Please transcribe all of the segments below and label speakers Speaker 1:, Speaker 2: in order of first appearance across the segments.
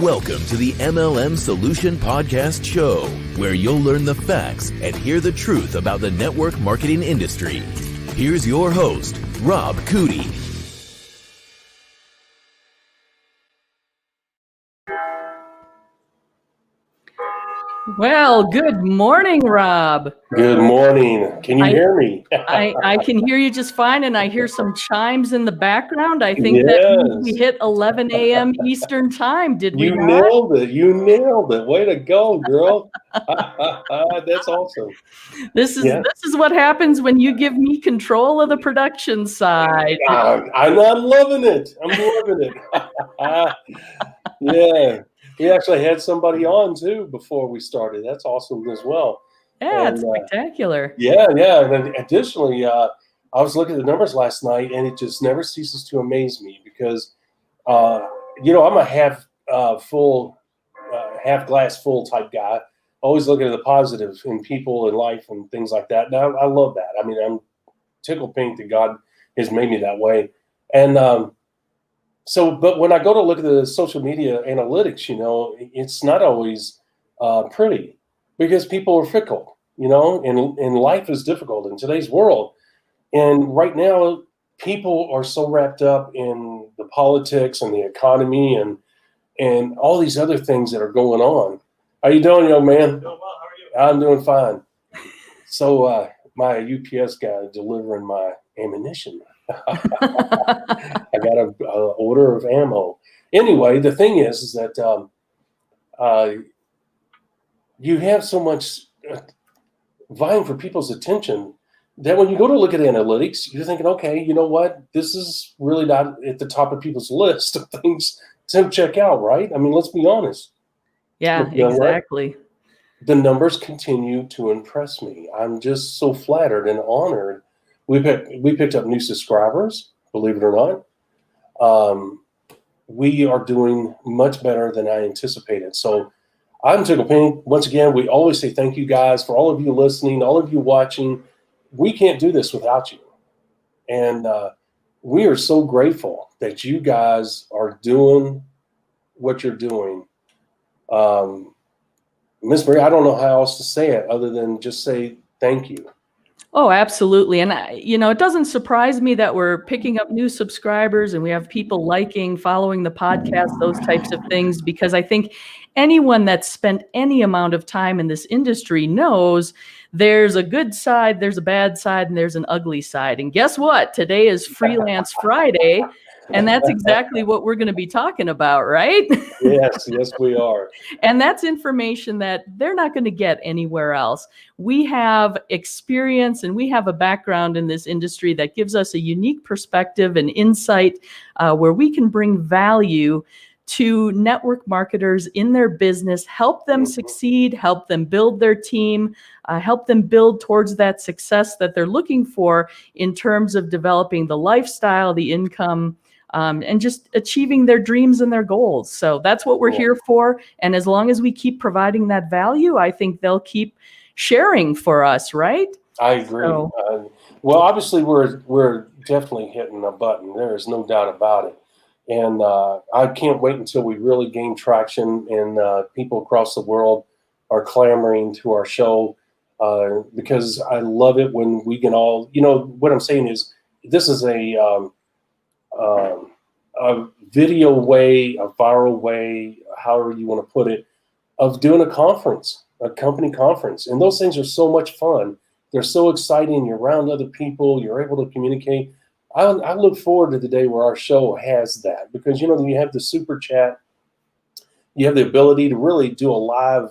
Speaker 1: Welcome to the MLM Solution Podcast Show, where you'll learn the facts and hear the truth about the network marketing industry. Here's your host, Rob Cootie.
Speaker 2: Well, good morning, Rob.
Speaker 3: Good morning. Can you hear me?
Speaker 2: I can hear you just fine, and I hear some chimes in the background. I think
Speaker 3: Yes.
Speaker 2: that means we hit 11 a.m. Eastern time, did we not?
Speaker 3: Nailed it. You nailed it. Way to go, girl. That's awesome.
Speaker 2: This is what happens when you give me control of the production side.
Speaker 3: I'm loving it. I'm loving it. Yeah. We actually had somebody on, too, before we started. That's awesome as well.
Speaker 2: Yeah, it's spectacular.
Speaker 3: Yeah. And then additionally, I was looking at the numbers last night, and it just never ceases to amaze me because, I'm a half glass full type guy. Always looking at the positive in people and life and things like that. Now, I love that. I mean, I'm tickled pink that God has made me that way. And but when I go to look at the social media analytics, it's not always pretty because people are fickle, and life is difficult in today's world. And right now, people are so wrapped up in the politics and the economy and all these other things that are going on. How you doing, young man? Doing well. How are you? I'm doing fine. So my UPS guy delivering my ammunition. I got an order of ammo. Anyway, the thing is that you have so much vying for people's attention that when you go to look at analytics, you're thinking, okay, you know what? This is really not at the top of people's list of things to check out, right? I mean, let's be honest.
Speaker 2: Yeah, exactly.
Speaker 3: The numbers continue to impress me. I'm just so flattered and honored. We picked up new subscribers, believe it or not. We are doing much better than I anticipated. So I'm tickled pink. Once again, we always say thank you guys for all of you listening, all of you watching. We can't do this without you. And we are so grateful that you guys are doing what you're doing. Miss Marie, I don't know how else to say it other than just say thank you.
Speaker 2: Oh, absolutely. And, it doesn't surprise me that we're picking up new subscribers and we have people liking, following the podcast, those types of things, because I think anyone that's spent any amount of time in this industry knows there's a good side, there's a bad side, and there's an ugly side. And guess what? Today is Freelance Friday. And that's exactly what we're going to be talking about, right?
Speaker 3: Yes, we are.
Speaker 2: And that's information that they're not going to get anywhere else. We have experience and we have a background in this industry that gives us a unique perspective and insight where we can bring value to network marketers in their business, help them succeed, help them build their team, help them build towards that success that they're looking for in terms of developing the lifestyle, the income, and just achieving their dreams and their goals. So that's what we're here for. And as long as we keep providing that value, I think they'll keep sharing for us, right?
Speaker 3: I agree. So, well, obviously, we're definitely hitting a button. There is no doubt about it. And I can't wait until we really gain traction and people across the world are clamoring to our show because I love it when we can all, what I'm saying is this is a video way, a viral way, however you want to put it, of doing a conference, a company conference. And those things are so much fun. They're so exciting. You're around other people. You're able to communicate. I look forward to the day where our show has that because, you have the super chat. You have the ability to really do a live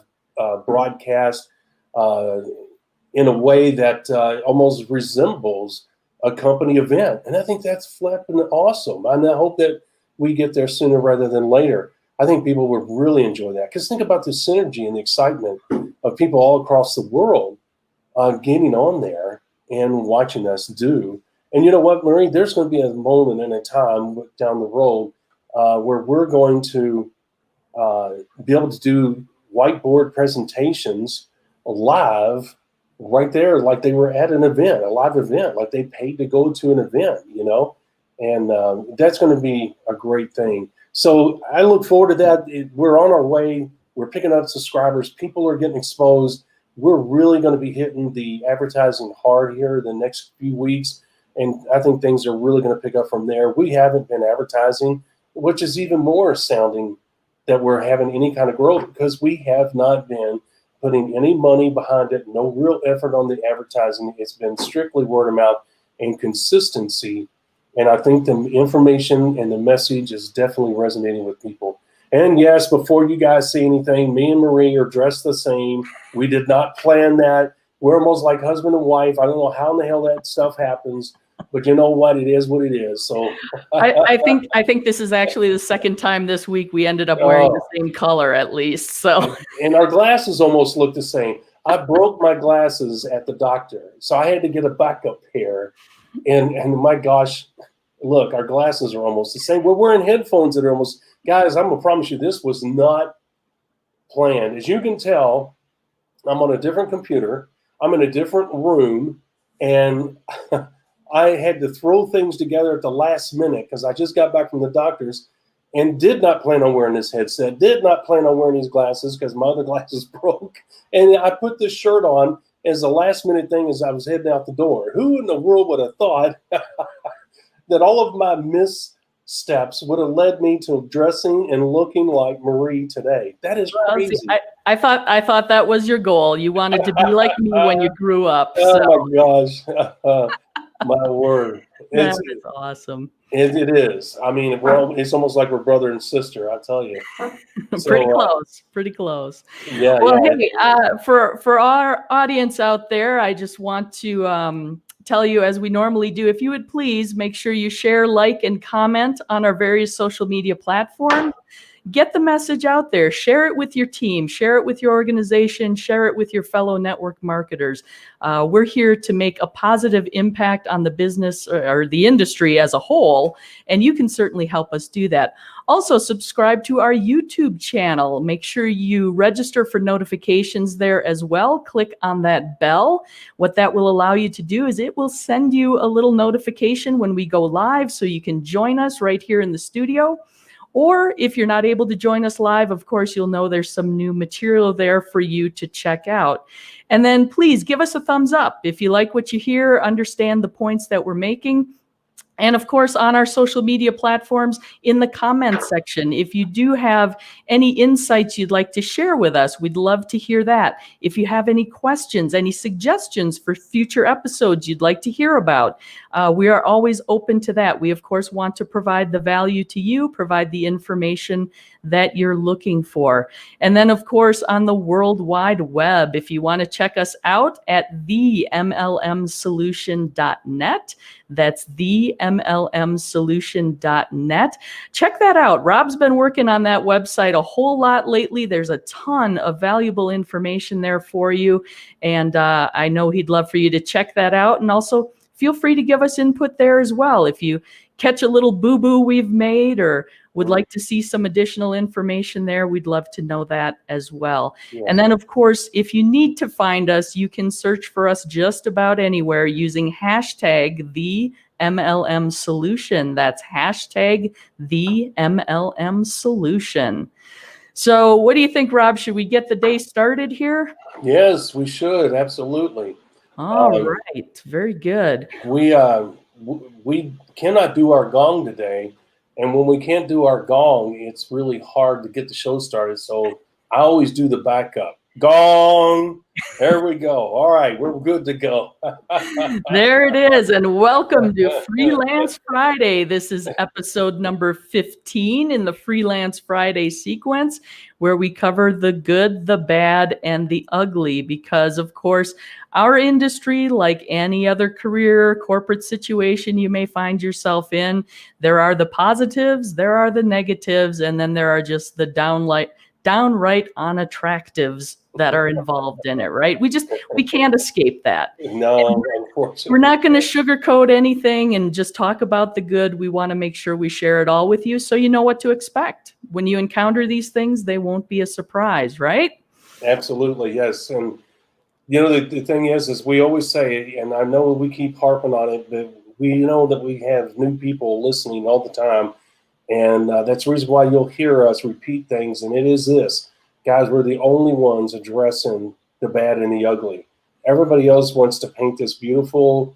Speaker 3: broadcast in a way that almost resembles a company event. And I think that's flipping awesome. And I hope that we get there sooner rather than later. I think people would really enjoy that. Because think about the synergy and the excitement of people all across the world getting on there and watching us do. And you know what, Marie? There's going to be a moment and a time down the road where we're going to be able to do whiteboard presentations live right there, like they were at an event, a live event, like they paid to go to an event, and that's going to be a great thing. So I look forward to that. We're on our way. We're picking up subscribers. People are getting exposed. We're really going to be hitting the advertising hard here the next few weeks. And I think things are really going to pick up from there. We haven't been advertising, which is even more astounding that we're having any kind of growth, because we have not been putting any money behind it, no real effort on the advertising. It's been strictly word of mouth and consistency. And I think the information and the message is definitely resonating with people. And yes, before you guys see anything, me and Marie are dressed the same. We did not plan that. We're almost like husband and wife. I don't know how in the hell that stuff happens, but you know what? It is what it is. So
Speaker 2: I think this is actually the second time this week we ended up wearing the same color, at least. So,
Speaker 3: and our glasses almost look the same. I broke my glasses at the doctor, so I had to get a backup pair. And my gosh, look, our glasses are almost the same. We're wearing headphones that are almost, guys, I'm gonna promise you, this was not planned. As you can tell, I'm on a different computer. I'm in a different room, and I had to throw things together at the last minute because I just got back from the doctor's and did not plan on wearing this headset, did not plan on wearing these glasses because my other glasses broke. And I put this shirt on as the last minute thing as I was heading out the door. Who in the world would have thought that all of my missteps would have led me to dressing and looking like Marie today? That is crazy.
Speaker 2: See, I thought that was your goal. You wanted to be like me when you grew up. So.
Speaker 3: Oh my gosh. My word.
Speaker 2: That is awesome.
Speaker 3: It is. I mean, it's almost like we're brother and sister, I tell you. So,
Speaker 2: pretty close.
Speaker 3: Yeah.
Speaker 2: Well,
Speaker 3: yeah.
Speaker 2: hey, for our audience out there, I just want to tell you, as we normally do, if you would please make sure you share, like, and comment on our various social media platforms. Get the message out there. Share it with your team. Share it with your organization. Share it with your fellow network marketers. We're here to make a positive impact on the business or the industry as a whole, and you can certainly help us do that. Also, subscribe to our YouTube channel. Make sure you register for notifications there as well. Click on that bell. What that will allow you to do is it will send you a little notification when we go live, so you can join us right here in the studio. Or if you're not able to join us live, of course, you'll know there's some new material there for you to check out. And then please give us a thumbs up if you like what you hear, understand the points that we're making. And of course, on our social media platforms, in the comments section, if you do have any insights you'd like to share with us, we'd love to hear that. If you have any questions, any suggestions for future episodes you'd like to hear about, we are always open to that. We, of course, want to provide the value to you, provide the information that you're looking for. And then, of course, on the World Wide Web, if you want to check us out at themlmsolution.net, that's themlmsolution.net. Check that out. Rob's been working on that website a whole lot lately. There's a ton of valuable information there for you. And I know he'd love for you to check that out. And also feel free to give us input there as well. If you catch a little boo-boo we've made or would like to see some additional information there, we'd love to know that as well. Yeah. And then, of course, if you need to find us, you can search for us just about anywhere using hashtag #TheMLMSolution. That's hashtag #TheMLMSolution. So what do you think, Rob? Should we get the day started here?
Speaker 3: Yes, we should. Absolutely.
Speaker 2: All right. Very good.
Speaker 3: We cannot do our gong today. And when we can't do our gong, it's really hard to get the show started. So I always do the backup. Gong. There we go. All right. We're good to go.
Speaker 2: There it is. And welcome to Freelance Friday. This is episode number 15 in the Freelance Friday sequence, where we cover the good, the bad, and the ugly. Because, of course, our industry, like any other career, corporate situation you may find yourself in, there are the positives, there are the negatives, and then there are just the downright unattractives that are involved in it, right? We can't escape that.
Speaker 3: No, unfortunately.
Speaker 2: We're not going to sugarcoat anything and just talk about the good. We want to make sure we share it all with you so you know what to expect. When you encounter these things, they won't be a surprise, right?
Speaker 3: Absolutely, yes. And you know, the thing is we always say, and I know we keep harping on it, but we know that we have new people listening all the time. And that's the reason why you'll hear us repeat things. And it is this, guys, we're the only ones addressing the bad and the ugly. Everybody else wants to paint this beautiful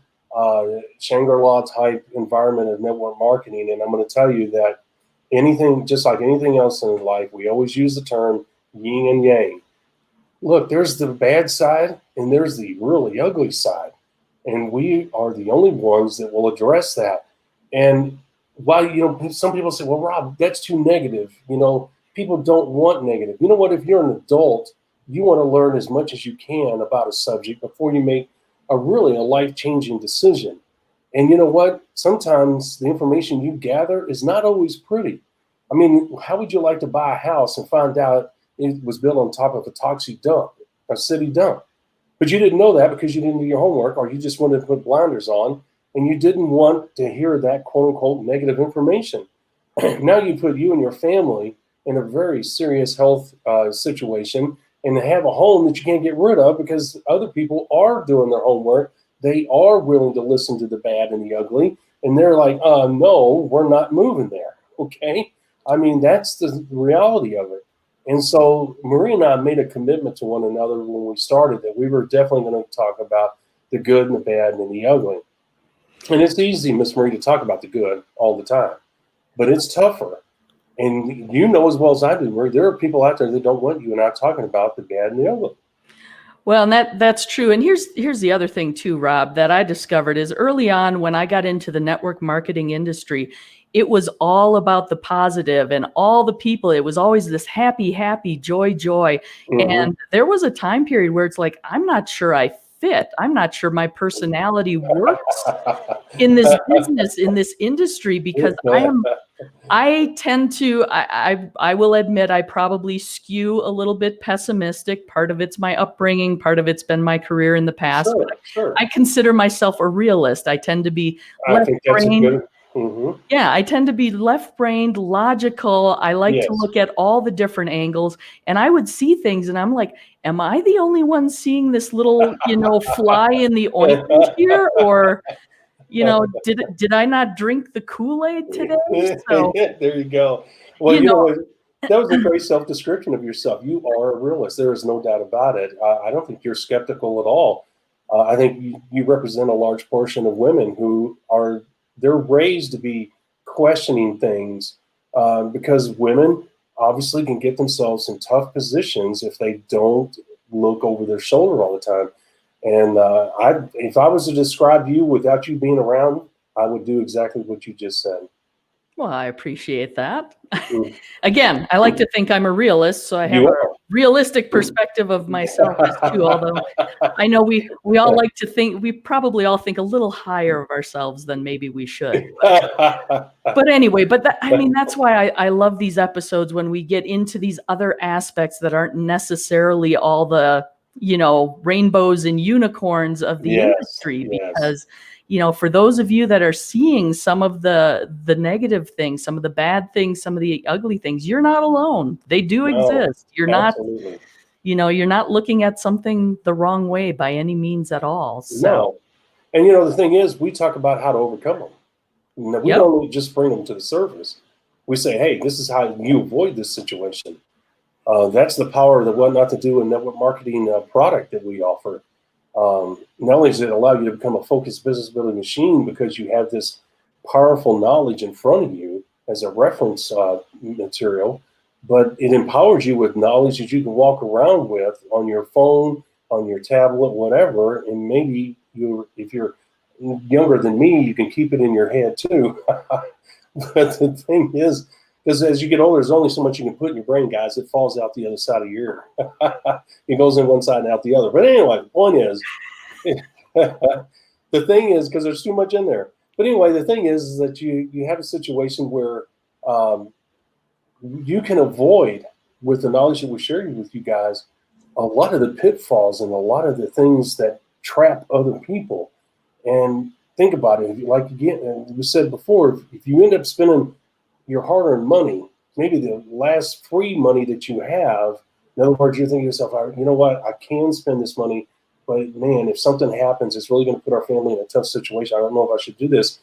Speaker 3: Shangri-La type environment of network marketing. And I'm going to tell you that anything, just like anything else in life, we always use the term yin and yang. Look, there's the bad side and there's the really ugly side. And we are the only ones that will address that. And while, some people say, well, Rob, that's too negative. People don't want negative. You know what? If you're an adult, you want to learn as much as you can about a subject before you make a life-changing decision. And you know what? Sometimes the information you gather is not always pretty. I mean, how would you like to buy a house and find out it was built on top of a toxic dump, a city dump? But you didn't know that because you didn't do your homework, or you just wanted to put blinders on, and you didn't want to hear that quote-unquote negative information. Now you put you and your family in a very serious health situation, and have a home that you can't get rid of because other people are doing their homework. They are willing to listen to the bad and the ugly, and they're like, no, we're not moving there, okay? I mean, that's the reality of it. And so Marie and I made a commitment to one another when we started that we were definitely going to talk about the good and the bad and the ugly. And it's easy, Miss Marie, to talk about the good all the time, but it's tougher. And you know as well as I do, Marie, there are people out there that don't want you and I talking about the bad and the ugly.
Speaker 2: Well, and that's true. And here's the other thing too, Rob, that I discovered is early on when I got into the network marketing industry, it was all about the positive and all the people. It was always this happy, joy.
Speaker 3: Mm-hmm.
Speaker 2: And there was a time period where it's like, I'm not sure I fit. I'm not sure my personality works in this business, in this industry, because I tend to, I will admit, I probably skew a little bit pessimistic. Part of it's my upbringing. Part of it's been my career in the past.
Speaker 3: Sure.
Speaker 2: I consider myself a realist. I tend to be
Speaker 3: left-brained.
Speaker 2: Yeah, I tend to be left-brained, logical. I like to look at all the different angles, and I would see things, and I'm like, am I the only one seeing this little, fly in the ointment here, or? Did I not drink the Kool-Aid today? So
Speaker 3: there you go. Well, that was a great self-description of yourself. You are a realist. There is no doubt about it. I don't think you're skeptical at all. I think you represent a large portion of women who they're raised to be questioning things because women obviously can get themselves in tough positions if they don't look over their shoulder all the time. And if I was to describe you without you being around, I would do exactly what you just said.
Speaker 2: Well, I appreciate that. Again, I like to think I'm a realist, so I have a realistic perspective of myself too. Although I know we all like to think, we probably all think a little higher of ourselves than maybe we should. But anyway, that's why I love these episodes when we get into these other aspects that aren't necessarily all the rainbows and unicorns of the industry, because for those of you that are seeing some of the negative things, some of the bad things, some of the ugly things, you're not alone. They do exist. You're
Speaker 3: absolutely.
Speaker 2: not, you're not looking at something the wrong way by any means at all. So.
Speaker 3: No. And the thing is, we talk about how to overcome them. We don't just bring them to the surface. We say, hey, this is how you avoid this situation. That's the power of the What Not to Do in network marketing product that we offer. Not only does it allow you to become a focused business building machine because you have this powerful knowledge in front of you as a reference material, but it empowers you with knowledge that you can walk around with on your phone, on your tablet, whatever. And maybe if you're younger than me, you can keep it in your head too. But the thing is, because as you get older, there's only so much you can put in your brain, guys. It falls out the other side of your ear. It goes in one side and out the other. But anyway, the point is, the thing is, because there's too much in there. But anyway, the thing is that you have a situation where you can avoid, with the knowledge that we're sharing with you guys, a lot of the pitfalls and a lot of the things that trap other people. And think about it. Like again, we said before, if you end up spending your hard-earned money, maybe the last free money that you have, in other words, you're thinking to yourself, you know what, I can spend this money, but man, if something happens, it's really going to put our family in a tough situation. I don't know if I should do this.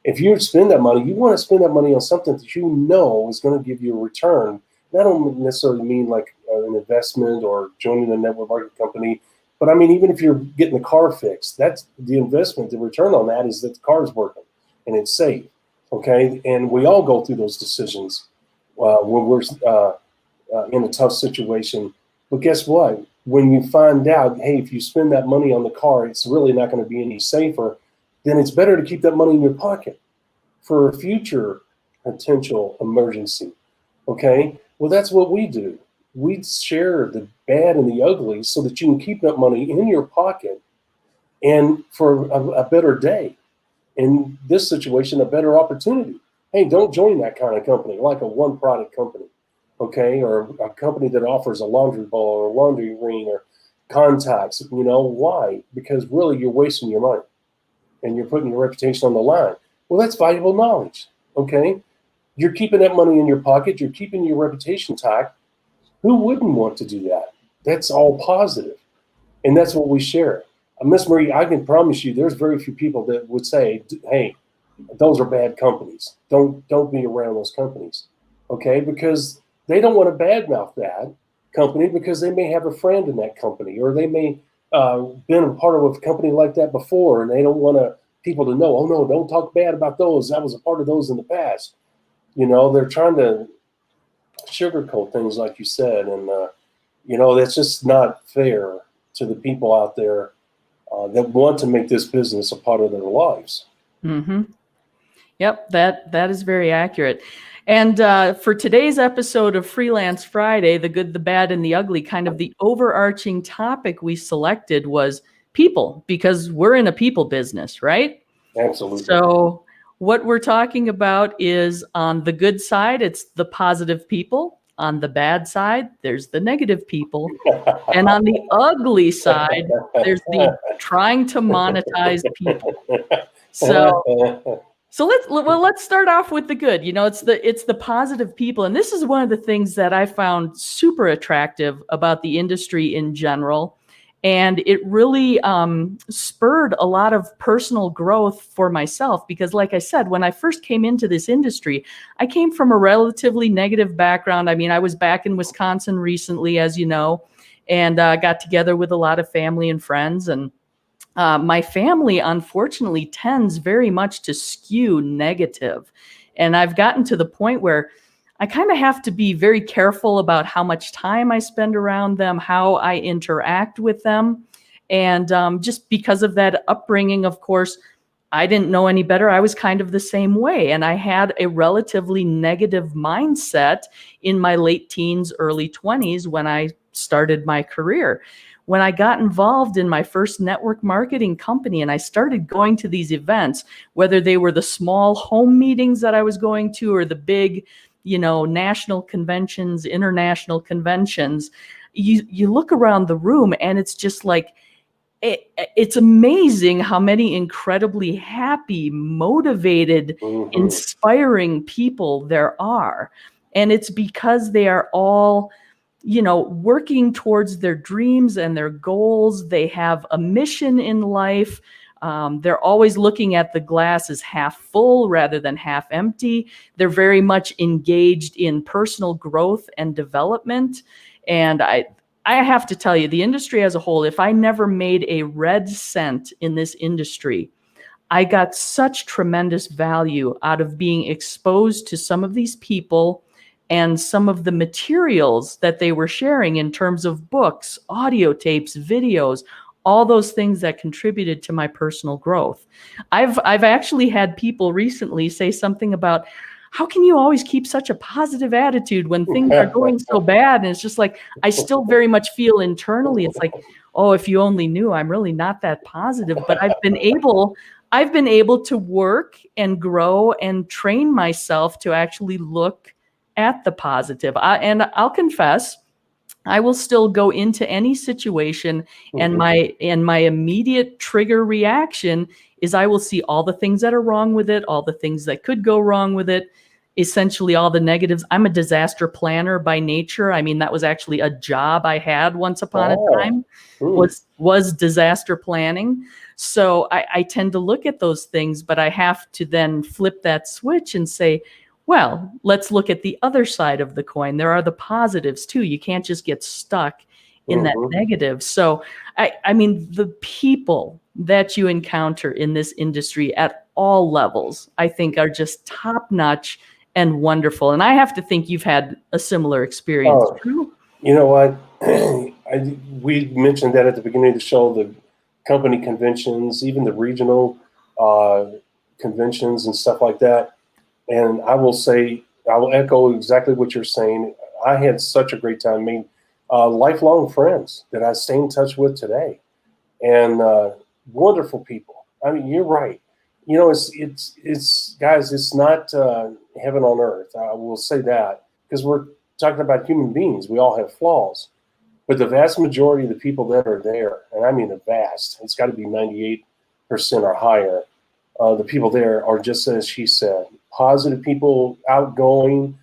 Speaker 3: If you spend that money, you want to spend that money on something that you know is going to give you a return. That don't necessarily mean like an investment or joining a network marketing company. But I mean, even if you're getting the car fixed, that's the investment. The return on that is that the car is working and it's safe. Okay. And we all go through those decisions when we're in a tough situation. But guess what? When you find out, hey, if you spend that money on the car, it's really not going to be any safer, then it's better to keep that money in your pocket for a future potential emergency. Okay? Well, that's what we do. We share the bad and the ugly so that you can keep that money in your pocket and for a better day. In this situation, a better opportunity. Hey, don't join that kind of company, like a one product company, okay? Or a company that offers a laundry bowl or a laundry ring or contacts. You know, why? Because really you're wasting your money and you're putting your reputation on the line. Well, that's valuable knowledge, okay? You're keeping that money in your pocket. You're keeping your reputation intact. Who wouldn't want to do that? That's all positive. And that's what we share. Miss Marie, I can promise you there's very few people that would say, hey, those are bad companies. Don't be around those companies, okay? Because they don't want to badmouth that company because they may have a friend in that company or they may been a part of a company like that before and they don't want people to know, oh, no, don't talk bad about those. I was a part of those in the past. You know, they're trying to sugarcoat things like you said. And, you know, that's just not fair to the people out there that want to make this business a part of their lives.
Speaker 2: Mm-hmm. Yep, that is very accurate. And for today's episode of Freelance Friday, the good, the bad, and the ugly, kind of the overarching topic we selected was people, because we're in a people business, right?
Speaker 3: Absolutely.
Speaker 2: So what we're talking about is on the good side, it's the positive people. On the bad side, there's the negative people. And on the ugly side, there's the trying to monetize people. So let's start off with the good. You know, it's the positive people, and this is one of the things that I found super attractive about the industry in general, and it really spurred a lot of personal growth for myself because, like I said, when I first came into this industry, I came from a relatively negative background. I mean, I was back in Wisconsin recently, as you know, and got together with a lot of family and friends, and my family, unfortunately, tends very much to skew negative. And I've gotten to the point where I kind of have to be very careful about how much time I spend around them, how I interact with them. And just because of that upbringing, of course, I didn't know any better. I was kind of the same way. And I had a relatively negative mindset in my late teens, early 20s when I started my career. When I got involved in my first network marketing company and I started going to these events, whether they were the small home meetings that I was going to or the big, you know, national conventions, international conventions, you look around the room and it's just like, it's amazing how many incredibly happy, motivated, inspiring people there are. And it's because they are all, you know, working towards their dreams and their goals. They have a mission in life. They're always looking at the glass as half full rather than half empty. They're very much engaged in personal growth and development. And I have to tell you, the industry as a whole, if I never made a red cent in this industry, I got such tremendous value out of being exposed to some of these people and some of the materials that they were sharing in terms of books, audio tapes, videos, all those things that contributed to my personal growth. I've actually had people recently say something about, how can you always keep such a positive attitude when things are going so bad? And it's just like, I still very much feel internally, it's like, oh, if you only knew, I'm really not that positive. But I've been able to work and grow and train myself to actually look at the positive. And I'll confess, I will still go into any situation and my immediate trigger reaction is I will see all the things that are wrong with it, all the things that could go wrong with it. essentially all the negatives. I'm a disaster planner by nature. I mean, that was actually a job I had once upon a time, was disaster planning. So I tend to look at those things, but I have to then flip that switch and say, well, let's look at the other side of the coin. There are the positives too. You can't just get stuck in that negative. So, I mean, the people that you encounter in this industry at all levels, I think are just top notch and wonderful. And I have to think you've had a similar experience. True?
Speaker 3: You know what? We mentioned that at the beginning of the show, the company conventions, even the regional conventions and stuff like that. And I will say, I will echo exactly what you're saying. I had such a great time. I mean, lifelong friends that I stay in touch with today, and wonderful people. I mean, you're right. You know, it's guys, it's not heaven on earth. I will say that, because we're talking about human beings. We all have flaws, but the vast majority of the people that are there, and I mean the vast, it's got to be 98% or higher. The people there are just as she said, positive people, outgoing,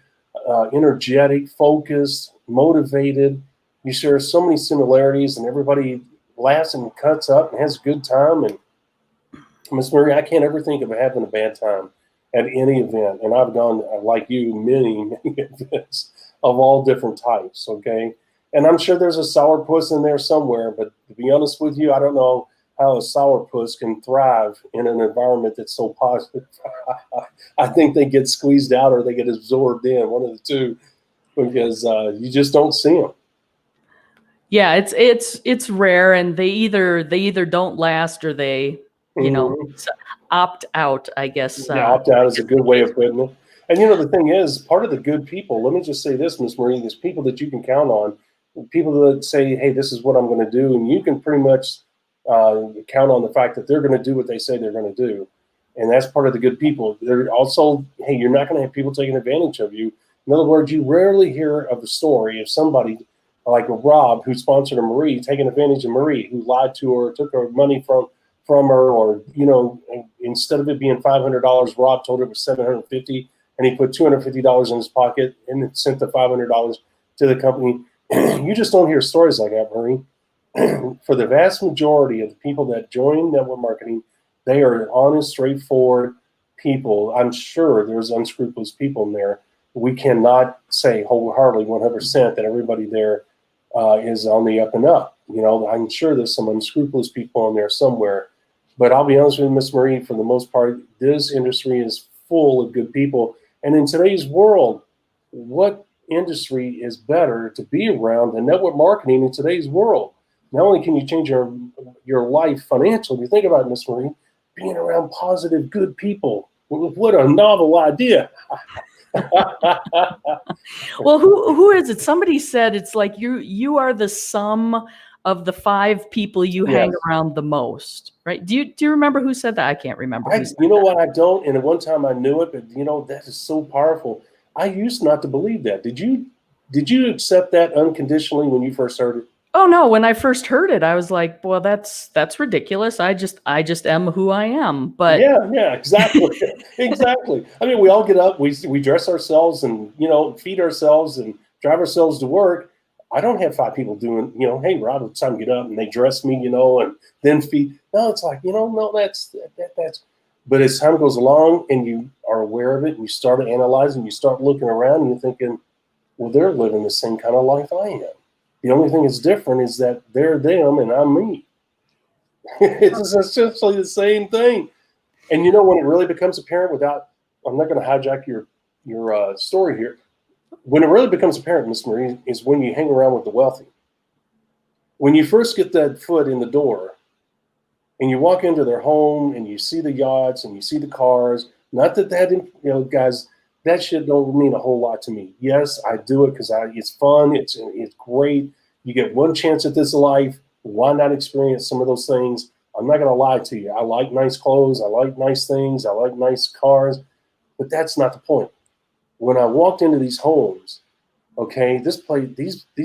Speaker 3: energetic, focused, motivated. You share so many similarities, and everybody laughs and cuts up and has a good time. And Miss Marie, I can't ever think of having a bad time at any event. And I've gone, like you, many events of all different types, okay? And I'm sure there's a sourpuss in there somewhere, but to be honest with you, I don't know how a sourpuss can thrive in an environment that's so positive. I think they get squeezed out or they get absorbed in, one of the two, because you just don't see them.
Speaker 2: Yeah, it's rare, and they either don't last or they, you know, opt out, I guess.
Speaker 3: Yeah, opt out is a good way of putting it. And you know, the thing is, part of the good people, let me just say this, Miss Marie, there's people that you can count on, people that say, hey, this is what I'm going to do. And you can pretty much count on the fact that they're going to do what they say they're going to do. And that's part of the good people. They're also, hey, you're not going to have people taking advantage of you. In other words, you rarely hear of the story of somebody like Rob, who sponsored a Marie, taking advantage of Marie, who lied to her, took her money from her, or, you know, instead of it being $500, Rob told her it was $750, and he put $250 in his pocket and sent the $500 to the company. You just don't hear stories like that, Marie. For the vast majority of the people that join network marketing, they are honest, straightforward people. I'm sure there's unscrupulous people in there. We cannot say wholeheartedly 100% that everybody there is on the up and up. You know, I'm sure there's some unscrupulous people in there somewhere. But I'll be honest with you, Miss Marie, for the most part, this industry is full of good people. And in today's world, what industry is better to be around than network marketing in today's world? Not only can you change your life financially, you think about it, Miss Marie, being around positive, good people. What a novel idea.
Speaker 2: Well, who is it? Somebody said it's like you are the sum of the 5 people you hang around the most, right? Do you remember who said that? I can't remember.
Speaker 3: You know what? I don't. And at one time I knew it, but you know, that is so powerful. I used not to believe that. Did you accept that unconditionally when you first heard it?
Speaker 2: Oh no, when I first heard it, I was like, well, that's ridiculous. I just am who I am. But
Speaker 3: yeah, exactly. Exactly. I mean, we all get up, we dress ourselves and, you know, feed ourselves and drive ourselves to work. I don't have 5 people doing, you know, hey, Rob, it's time to get up, and they dress me, you know, and then feed. No, it's like, you know, no, that's. But as time goes along and you are aware of it and you start analyzing, you start looking around and you're thinking, well, they're living the same kind of life I am. The only thing that's different is that they're them and I'm me. It's essentially the same thing. And you know, when it really becomes apparent, I'm not going to hijack your story here. When it really becomes apparent, Miss Marie, is when you hang around with the wealthy. When you first get that foot in the door and you walk into their home and you see the yachts and you see the cars, not that, you know, guys, that shit don't mean a whole lot to me. Yes, I do it because it's fun. It's great. You get one chance at this life. Why not experience some of those things? I'm not going to lie to you. I like nice clothes. I like nice things. I like nice cars. But that's not the point. When I walked into these homes, okay, these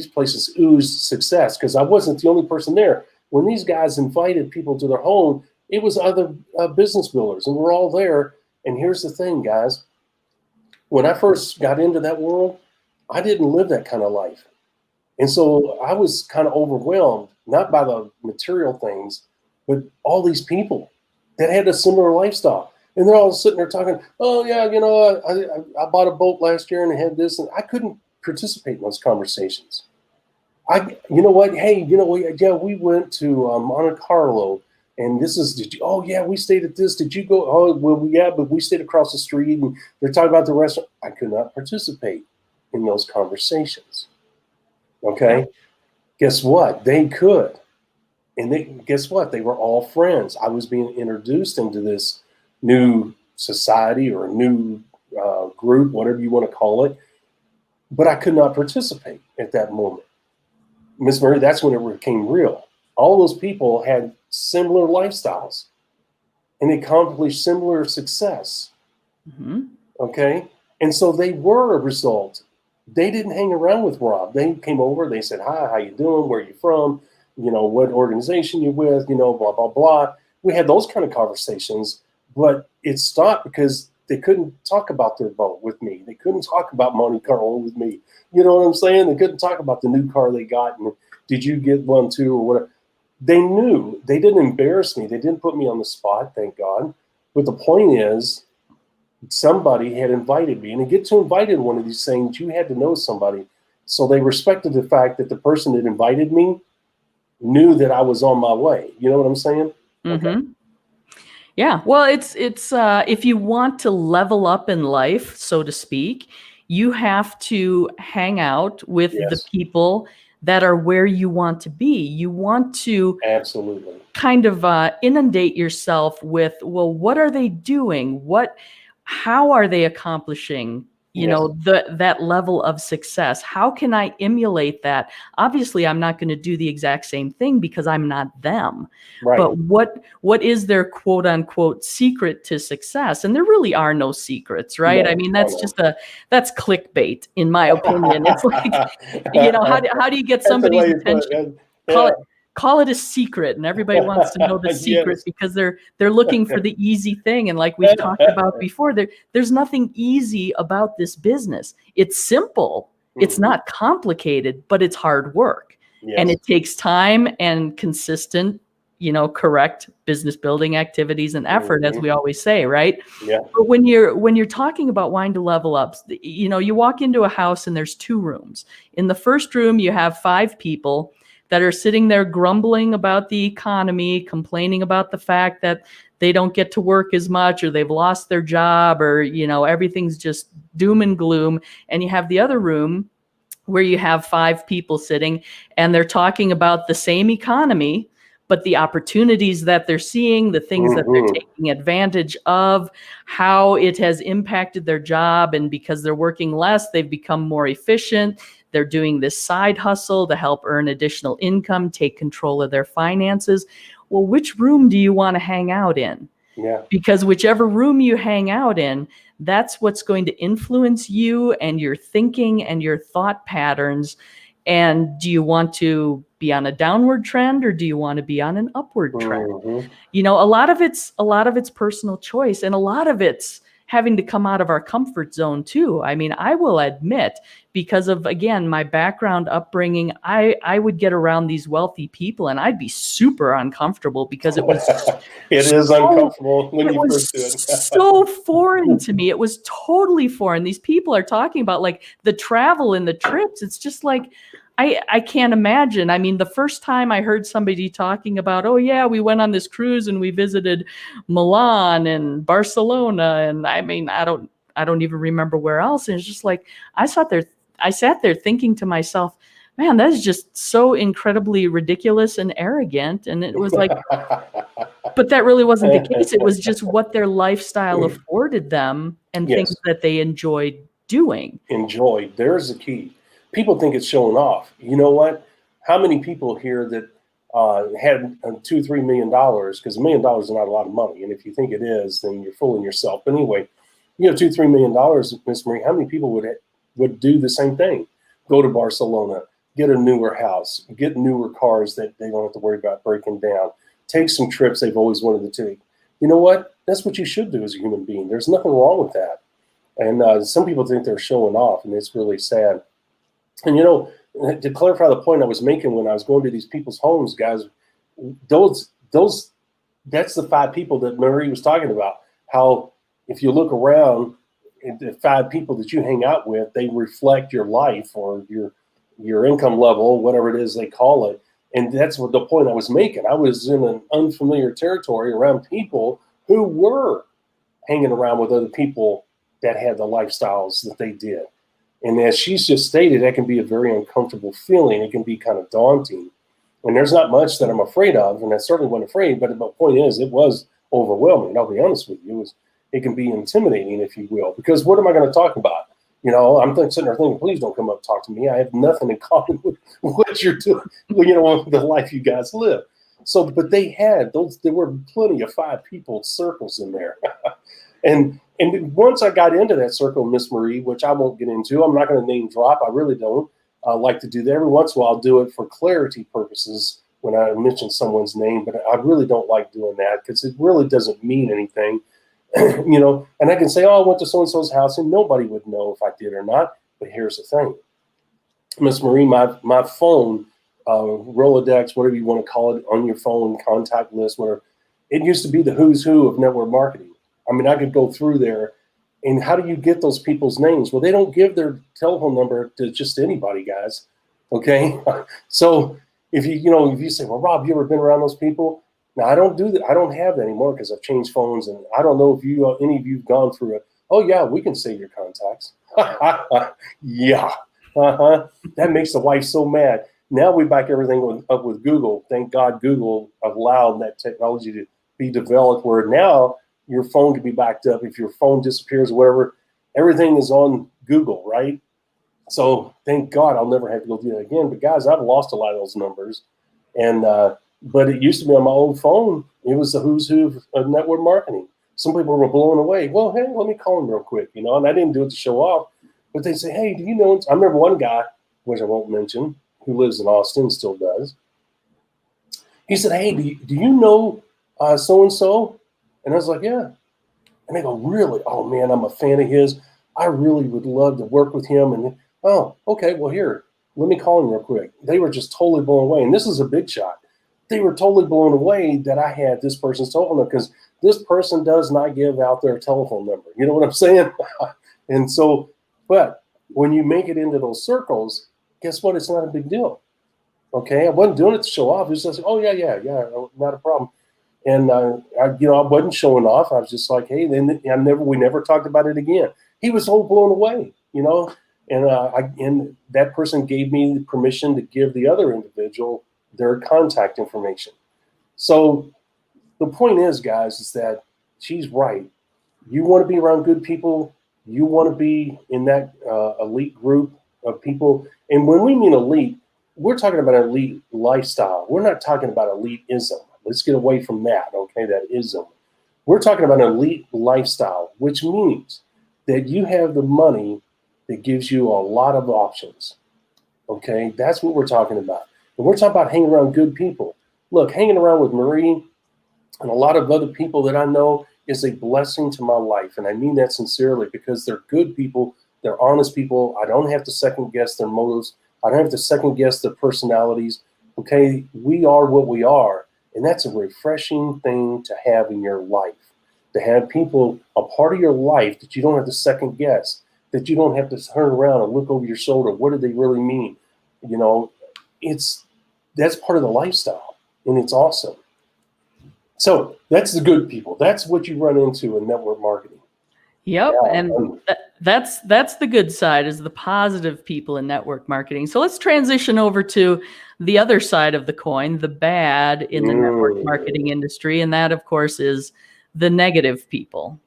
Speaker 3: places oozed success because I wasn't the only person there. When these guys invited people to their home, it was other business builders, and we're all there. And here's the thing, guys. When I first got into that world, I didn't live that kind of life. And so I was kind of overwhelmed, not by the material things, but all these people that had a similar lifestyle. And they're all sitting there talking, oh, yeah, I bought a boat last year and I had this. And I couldn't participate in those conversations. You know what? Hey, we went to Monte Carlo. And oh, yeah, we stayed at this. Did you go? Oh, well, yeah, but we stayed across the street. And they're talking about the restaurant. I could not participate in those conversations. Okay. Guess what? They could. And guess what? They were all friends. I was being introduced into this new society or a new group, whatever you want to call it. But I could not participate at that moment. Miss Murray, that's when it became real. All those people had similar lifestyles and accomplished similar success.
Speaker 2: Mm-hmm.
Speaker 3: Okay. And so they were a result. They didn't hang around with Rob. They came over, they said, hi, how you doing? Where are you from? What organization you're with, blah, blah, blah. We had those kind of conversations, but it stopped because they couldn't talk about their boat with me. They couldn't talk about Monte Carlo with me. You know what I'm saying? They couldn't talk about the new car they got and did you get one too or whatever. They knew. They didn't embarrass me. They didn't put me on the spot, thank God. But the point is, somebody had invited me. And to get to invited one of these things, you had to know somebody. So they respected the fact that the person that invited me knew that I was on my way. You know what I'm saying?
Speaker 2: Mm-hmm.
Speaker 3: Okay.
Speaker 2: Yeah. Well, it's if you want to level up in life, so to speak, you have to hang out with the
Speaker 3: Yes.
Speaker 2: people that are where you want to be. You want to
Speaker 3: Absolutely
Speaker 2: kind of inundate yourself with, well, what are they doing? How are they accomplishing,
Speaker 3: Yes.
Speaker 2: that level of success? How can I emulate that? Obviously, I'm not going to do the exact same thing because I'm not them.
Speaker 3: Right.
Speaker 2: But what is their quote unquote secret to success? And there really are no secrets, right?
Speaker 3: No,
Speaker 2: I mean, that's clickbait, in my opinion. It's like, how do you get
Speaker 3: That's the
Speaker 2: somebody's
Speaker 3: way you put
Speaker 2: attention?
Speaker 3: it.
Speaker 2: Call it a secret, and everybody wants to know the secret
Speaker 3: Yes.
Speaker 2: because they're looking for the easy thing. And like we've talked about before, there's nothing easy about this business. It's simple. It's not complicated, but it's hard work.
Speaker 3: Yes.
Speaker 2: And it takes time and consistent, correct business building activities and effort, as we always say, right?
Speaker 3: Yeah.
Speaker 2: But when you're talking about wanting to level up, you walk into a house and there's 2 rooms. In the first room, you have 5 people that are sitting there grumbling about the economy, complaining about the fact that they don't get to work as much, or they've lost their job, or, everything's just doom and gloom. And you have the other room where you have 5 people sitting and they're talking about the same economy, but the opportunities that they're seeing, the things that they're taking advantage of, how it has impacted their job. And because they're working less, they've become more efficient. They're doing this side hustle to help earn additional income, take control of their finances. Well, which room do you want to hang out in?
Speaker 3: Yeah.
Speaker 2: Because whichever room you hang out in, that's what's going to influence you and your thinking and your thought patterns. And do you want to be on a downward trend, or do you want to be on an upward trend? A lot of it's personal choice, and a lot of it's having to come out of our comfort zone too. I mean, I will admit, because of, again, my background upbringing, I would get around these wealthy people and I'd be super uncomfortable because it was
Speaker 3: is uncomfortable when you first do it.
Speaker 2: So foreign to me. It was totally foreign. These people are talking about like the travel and the trips. It's just like, I can't imagine. I mean, the first time I heard somebody talking about, oh yeah, we went on this cruise and we visited Milan and Barcelona, and I mean, I don't even remember where else. And it's just like, I sat there thinking to myself, man, that is just so incredibly ridiculous and arrogant. And it was like, but that really wasn't the case. It was just what their lifestyle afforded them and things that they enjoyed doing.
Speaker 3: Enjoyed. There's the key. People think it's showing off. You know what? How many people here that had $2-3 million, because $1 million is not a lot of money. And if you think it is, then you're fooling yourself. But anyway, you have $2-3 million, Miss Marie, how many people would do the same thing? Go to Barcelona, get a newer house, get newer cars that they don't have to worry about breaking down, take some trips they've always wanted to take. You know what? That's what you should do as a human being. There's nothing wrong with that. And some people think they're showing off, and it's really sad. And, you know, to clarify the point I was making when I was going to these people's homes, guys, those that's the 5 people that Marie was talking about. How if you look around, the 5 people that you hang out with, they reflect your life or your income level, whatever it is they call it. And that's what the point I was making. I was in an unfamiliar territory around people who were hanging around with other people that had the lifestyles that they did. And as she's just stated, that can be a very uncomfortable feeling. It can be kind of daunting. And there's not much that I'm afraid of, and I certainly wasn't afraid, but the point is, it was overwhelming. I'll be honest with you. It can be intimidating, if you will, because what am I going to talk about? You know, I'm sitting there thinking, please don't come up and talk to me. I have nothing in common with what you're doing, you know, the life you guys live. So, but they had those, there were plenty of 5 people circles in there. And once I got into that circle, Miss Marie, which I won't get into, I'm not going to name drop. I really don't like to do that. Every once in a while, I'll do it for clarity purposes when I mention someone's name, but I really don't like doing that because it really doesn't mean anything. You know, and I can say, oh, I went to so-and-so's house, and nobody would know if I did or not. But here's the thing. Miss Marie, my phone, Rolodex, whatever you want to call it, on your phone, contact list, whatever, it used to be the who's who of network marketing. I mean, I could go through there, and how do you get those people's names? Well, they don't give their telephone number to just anybody, guys. Okay? So if you say, well, Rob, you ever been around those people? Now, I don't do that. I don't have that anymore because I've changed phones, and I don't know if any of you've gone through it. Oh, yeah, we can save your contacts. Yeah. That makes the wife so mad. Now we back everything up with Google. Thank God Google allowed that technology to be developed where now your phone can be backed up. If your phone disappears or whatever, everything is on Google, right? So thank God I'll never have to go do that again. But guys, I've lost a lot of those numbers. And but it used to be on my old phone. It was the who's who of network marketing. Some people were blown away. Well, hey, let me call him real quick, you know, and I didn't do it to show off. But they say, hey, do you know? I remember one guy, which I won't mention, who lives in Austin, still does. He said, hey, do you know so-and-so? And I was like, yeah. And they go, really? Oh, man, I'm a fan of his. I really would love to work with him. And, oh, okay, well, here, let me call him real quick. They were just totally blown away. And this is a big shot. They were totally blown away that I had this person's telephone number because this person does not give out their telephone number. You know what I'm saying? And so, but when you make it into those circles, guess what? It's not a big deal. Okay, I wasn't doing it to show off. It was just, oh yeah, not a problem. And I wasn't showing off. I was just like, hey, then we never talked about it again. He was so blown away, you know. And that person gave me permission to give the other individual their contact information. So the point is, guys, is that she's right. You want to be around good people. You want to be in that elite group of people. And when we mean elite, we're talking about elite lifestyle. We're not talking about elitism. Let's get away from that, okay, that ism. We're talking about an elite lifestyle, which means that you have the money that gives you a lot of options, okay? That's what we're talking about. And we're talking about hanging around good people. Look, hanging around with Marie and a lot of other people that I know is a blessing to my life. And I mean that sincerely because they're good people. They're honest people. I don't have to second guess their motives. I don't have to second guess their personalities. Okay, we are what we are. And that's a refreshing thing to have in your life. To have people a part of your life that you don't have to second guess, that you don't have to turn around and look over your shoulder. What do they really mean? You know, that's part of the lifestyle, and it's awesome. So that's the good people. That's what you run into in network marketing.
Speaker 2: Yep, yeah. And that's the good side, is the positive people in network marketing. So let's transition over to the other side of the coin, the bad in the network marketing industry, and that, of course, is the negative people.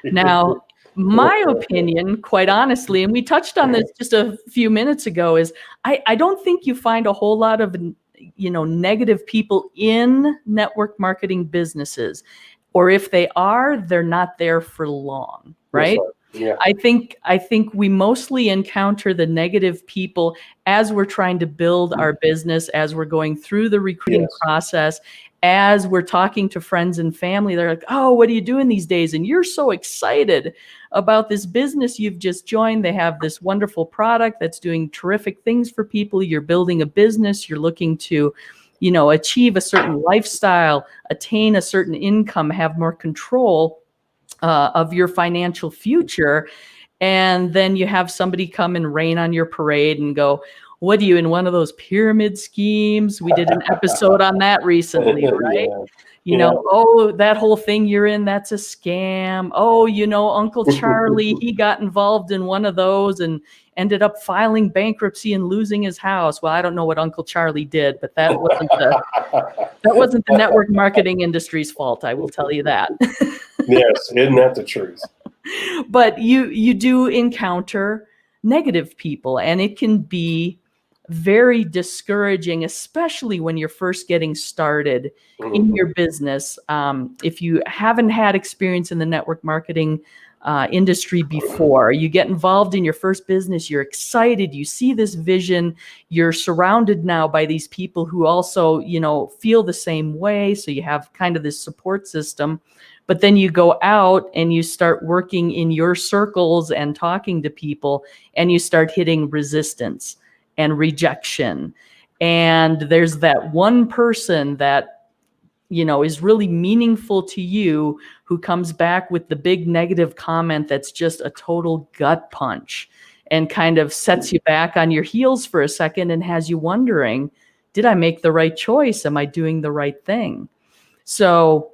Speaker 2: Now, my opinion, quite honestly, and we touched on this just a few minutes ago, is I don't think you find a whole lot of negative people in network marketing businesses, or if they are, they're not there for long, right?
Speaker 3: Yeah.
Speaker 2: I think we mostly encounter the negative people as we're trying to build our business, as we're going through the recruiting process, as we're talking to friends and family, they're like, oh, what are you doing these days? And you're so excited about this business you've just joined. They have this wonderful product that's doing terrific things for people. You're building a business. You're looking to, achieve a certain lifestyle, attain a certain income, have more control of your financial future. And then you have somebody come and rain on your parade and go, what are you, in one of those pyramid schemes? We did an episode on that recently, right?
Speaker 3: Yeah.
Speaker 2: Oh, that whole thing you're in, that's a scam. Oh, Uncle Charlie, he got involved in one of those and ended up filing bankruptcy and losing his house. Well, I don't know what Uncle Charlie did, but that wasn't the network marketing industry's fault. I will tell you that.
Speaker 3: Yes, isn't that the truth?
Speaker 2: But you do encounter negative people, and it can be very discouraging, especially when you're first getting started in your business. If you haven't had experience in the network marketing industry before, you get involved in your first business, you're excited, you see this vision, you're surrounded now by these people who also, feel the same way. So you have kind of this support system. But then you go out and you start working in your circles and talking to people, and you start hitting resistance and rejection. And there's that one person that, is really meaningful to you, who comes back with the big negative comment that's just a total gut punch and kind of sets you back on your heels for a second and has you wondering, did I make the right choice? Am I doing the right thing? So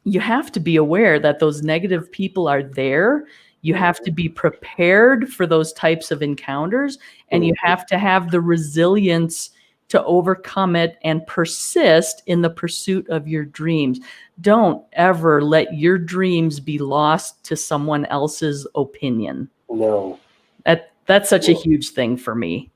Speaker 2: you have to be aware that those negative people are there. You have to be prepared for those types of encounters, and you have to have the resilience to overcome it and persist in the pursuit of your dreams. Don't ever let your dreams be lost to someone else's opinion.
Speaker 3: No.
Speaker 2: That's such a huge thing for me.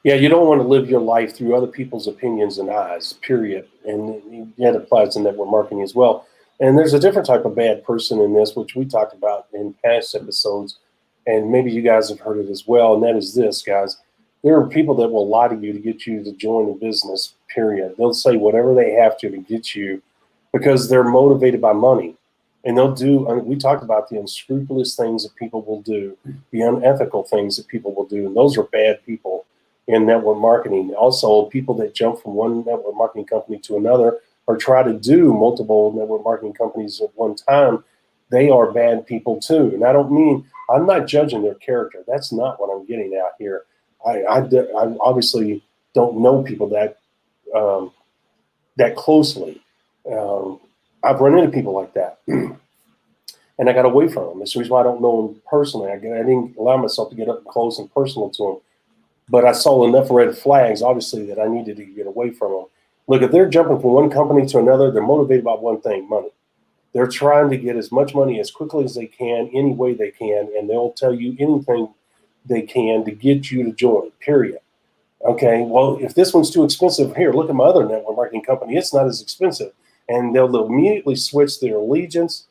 Speaker 3: Yeah, you don't want to live your life through other people's opinions and eyes, period. And that applies to network marketing as well. And there's a different type of bad person in this, which we talked about in past episodes, and maybe you guys have heard it as well, and that is this, guys. There are people that will lie to you to get you to join a business, period. They'll say whatever they have to get you because they're motivated by money. And they'll do, we talked about the unscrupulous things that people will do, the unethical things that people will do, and those are bad people in network marketing. Also, people that jump from one network marketing company to another or try to do multiple network marketing companies at one time, they are bad people too. And I'm not judging their character. That's not what I'm getting at here. I obviously don't know people that closely. I've run into people like that, and I got away from them. That's the reason why I don't know them personally. I didn't allow myself to get up close and personal to them. But I saw enough red flags, obviously, that I needed to get away from them. Look, if they're jumping from one company to another, they're motivated by one thing, money. They're trying to get as much money as quickly as they can, any way they can, and they'll tell you anything they can to get you to join, period. Okay, well, if this one's too expensive, here, look at my other network marketing company. It's not as expensive. And they'll immediately switch their allegiance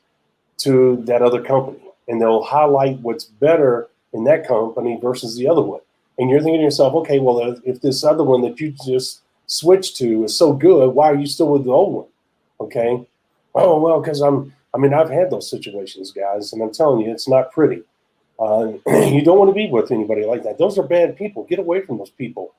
Speaker 3: to that other company. And they'll highlight what's better in that company versus the other one. And you're thinking to yourself, okay, well, if this other one that you just switched to is so good, why are you still with the old one? Okay. Oh, well, because I've had those situations, guys, and I'm telling you, it's not pretty. You don't want to be with anybody like that. Those are bad people. Get away from those people.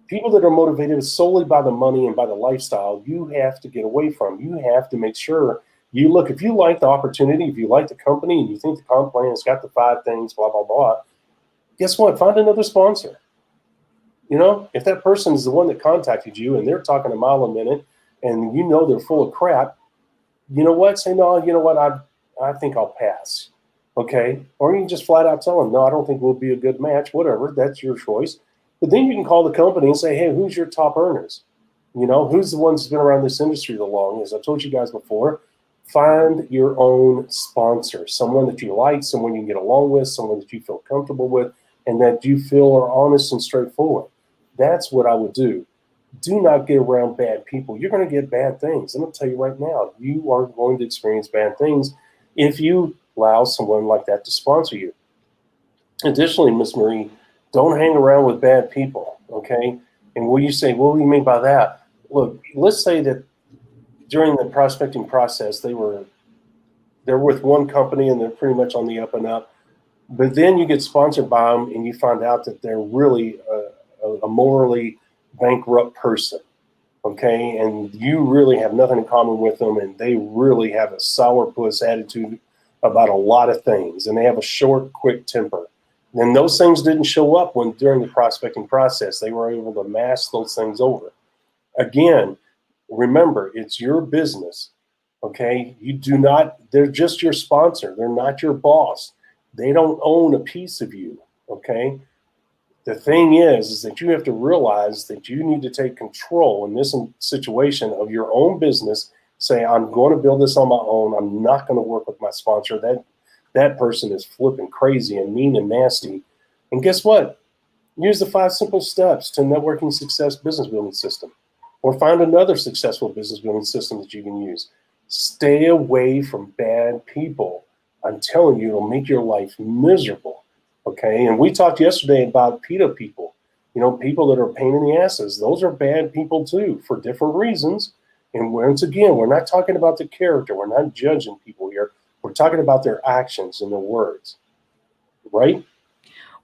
Speaker 3: People that are motivated solely by the money and by the lifestyle, you have to get away from. You have to make sure you look, if you like the opportunity, if you like the company and you think the comp plan has got the 5 things, blah, blah, blah, guess what? Find another sponsor. If that person is the one that contacted you and they're talking a mile a minute and they're full of crap, you know what? Say, no, you know what? I think I'll pass. Okay. Or you can just flat out tell them, no, I don't think we'll be a good match, whatever. That's your choice. But then you can call the company and say, hey, who's your top earners? Who's the ones that's been around this industry the longest? As I told you guys before, find your own sponsor, someone that you like, someone you can get along with, someone that you feel comfortable with, and that you feel are honest and straightforward. That's what I would do. Do not get around bad people. You're going to get bad things. I'm going to tell you right now, you are going to experience bad things if you allow someone like that to sponsor you. Additionally, Miss Marie, don't hang around with bad people, okay? And will you say, what do you mean by that? Look, let's say that during the prospecting process, they're with one company and they're pretty much on the up and up. But then you get sponsored by them and you find out that they're really a morally bankrupt person. Okay, and you really have nothing in common with them, and they really have a sourpuss attitude about a lot of things, and they have a short, quick temper. And those things didn't show up when during the prospecting process. They were able to mask those things over. Again, remember, it's your business. Okay, they're just your sponsor. They're not your boss. They don't own a piece of you. Okay. The thing is that you have to realize that you need to take control in this situation of your own business. Say, I'm going to build this on my own. I'm not going to work with my sponsor. That person is flipping crazy and mean and nasty. And guess what? Use the 5 simple steps to networking success business building system, or find another successful business building system that you can use. Stay away from bad people. I'm telling you, it'll make your life miserable. Okay, and we talked yesterday about PETA people, people that are a pain in the asses. Those are bad people too, for different reasons. And once again, we're not talking about the character. We're not judging people here. We're talking about their actions and their words, right?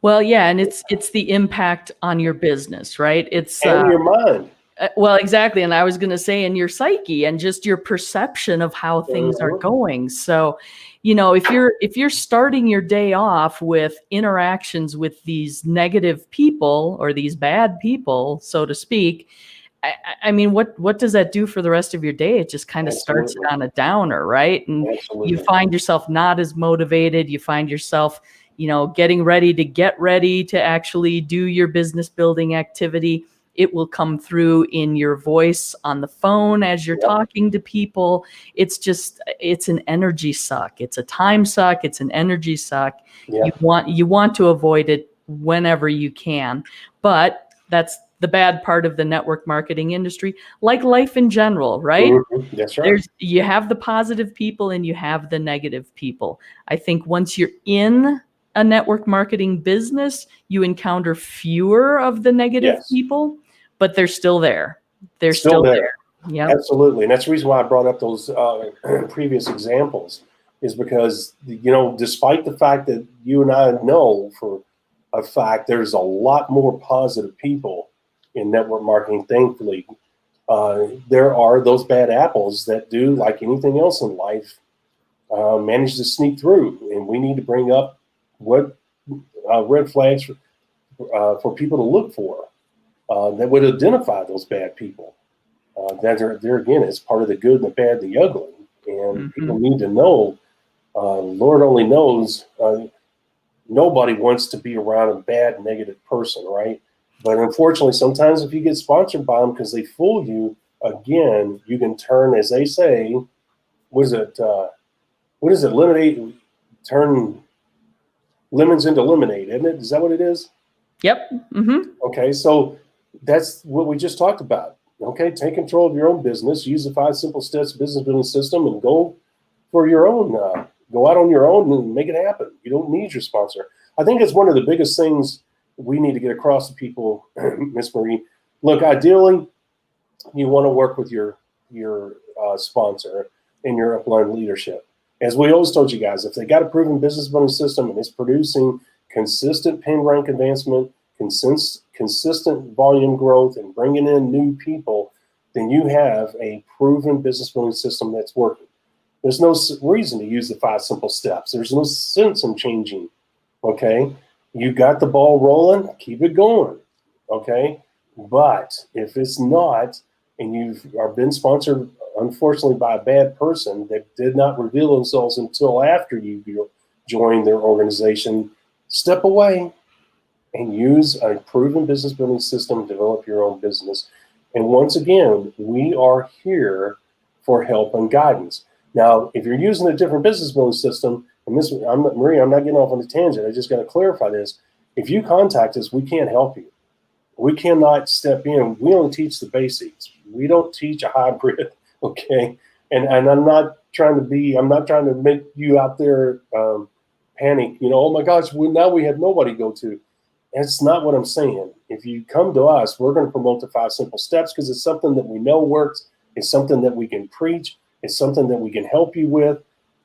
Speaker 2: Well, yeah, and it's the impact on your business, right? It's
Speaker 3: and your mind.
Speaker 2: Well, exactly. And I was going to say in your psyche and just your perception of how things are going. So, if you're starting your day off with interactions with these negative people or these bad people, so to speak, I mean, what does that do for the rest of your day? It just kind of starts it on a downer, right? And you find yourself not as motivated. You find yourself, getting ready to actually do your business building activity. It will come through in your voice on the phone as you're talking to people. It's an energy suck. It's a time suck. It's an energy suck. Yeah. You want to avoid it whenever you can, but that's the bad part of the network marketing industry, like life in general, right?
Speaker 3: Mm-hmm. That's right.
Speaker 2: You have the positive people and you have the negative people. I think once you're in a network marketing business, you encounter fewer of the negative people, but they're still there. They're still there. Yeah,
Speaker 3: absolutely. And that's the reason why I brought up those previous examples, is because, despite the fact that you and I know for a fact there's a lot more positive people in network marketing, thankfully, there are those bad apples that do, like anything else in life, manage to sneak through. And we need to bring up what red flags for people to look for that would identify those bad people. That are again, it's part of the good and the bad, the ugly. And people need to know, Lord only knows, nobody wants to be around a bad, negative person, right? But unfortunately, sometimes if you get sponsored by them because they fool you, again, you can turn, as they say, what is it, turn lemons into lemonade, isn't it? Is that what it is?
Speaker 2: Yep. Mm-hmm.
Speaker 3: Okay, so that's what we just talked about. Okay, take control of your own business, use the 5 simple steps business building system, and go for your own, go out on your own and make it happen. You don't need your sponsor. I think it's one of the biggest things we need to get across to people, Miss Marie. Look, ideally, you want to work with your sponsor and your upline leadership. As we always told you guys, if they got a proven business building system and it's producing consistent pin rank advancement, consistent volume growth, and bringing in new people, then you have a proven business building system that's working. There's no reason to use the 5 simple steps. There's no sense in changing. Okay, you got the ball rolling, keep it going. Okay, but if it's not, and you've been sponsored, unfortunately, by a bad person that did not reveal themselves until after you joined their organization, step away and use a proven business building system, develop your own business. And once again, we are here for help and guidance. Now, if you're using a different business building system, and Marie, I'm not getting off on a tangent, I just got to clarify this. If you contact us, we can't help you. We cannot step in. We only teach the basics. We don't teach a hybrid, okay? And I'm not trying to make you out there panic, oh my gosh, now we have nobody to go to. That's not what I'm saying. If you come to us, we're going to promote the 5 simple steps because it's something that we know works. It's something that we can preach. It's something that we can help you with.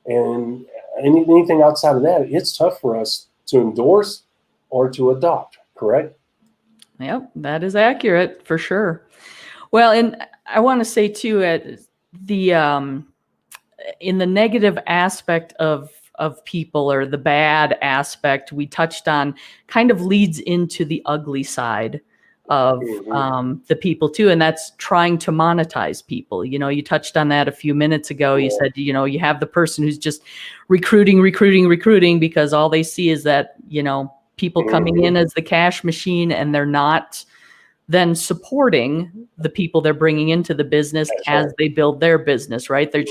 Speaker 3: And anything outside of that, it's tough for us to endorse or to adopt, correct?
Speaker 2: Yep, that is accurate for sure. Well, and I want to say too, the in the negative aspect of people, or the bad aspect we touched on, kind of leads into the ugly side of the people too, and that's trying to monetize people. You touched on that a few minutes ago. You said, you have the person who's just recruiting because all they see is that, people coming in as the cash machine, and they're not then supporting the people they're bringing into the business as they build their business, right? They're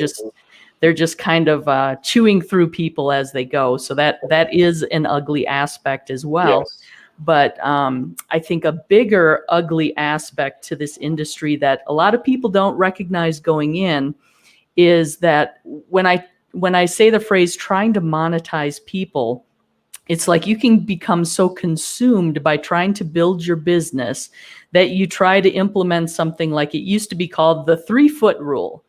Speaker 2: just kind of chewing through people as they go. So that is an ugly aspect as well.
Speaker 3: Yes.
Speaker 2: But I think a bigger ugly aspect to this industry that a lot of people don't recognize going in is that when I say the phrase trying to monetize people, it's like you can become so consumed by trying to build your business that you try to implement something like it used to be called the 3-foot rule.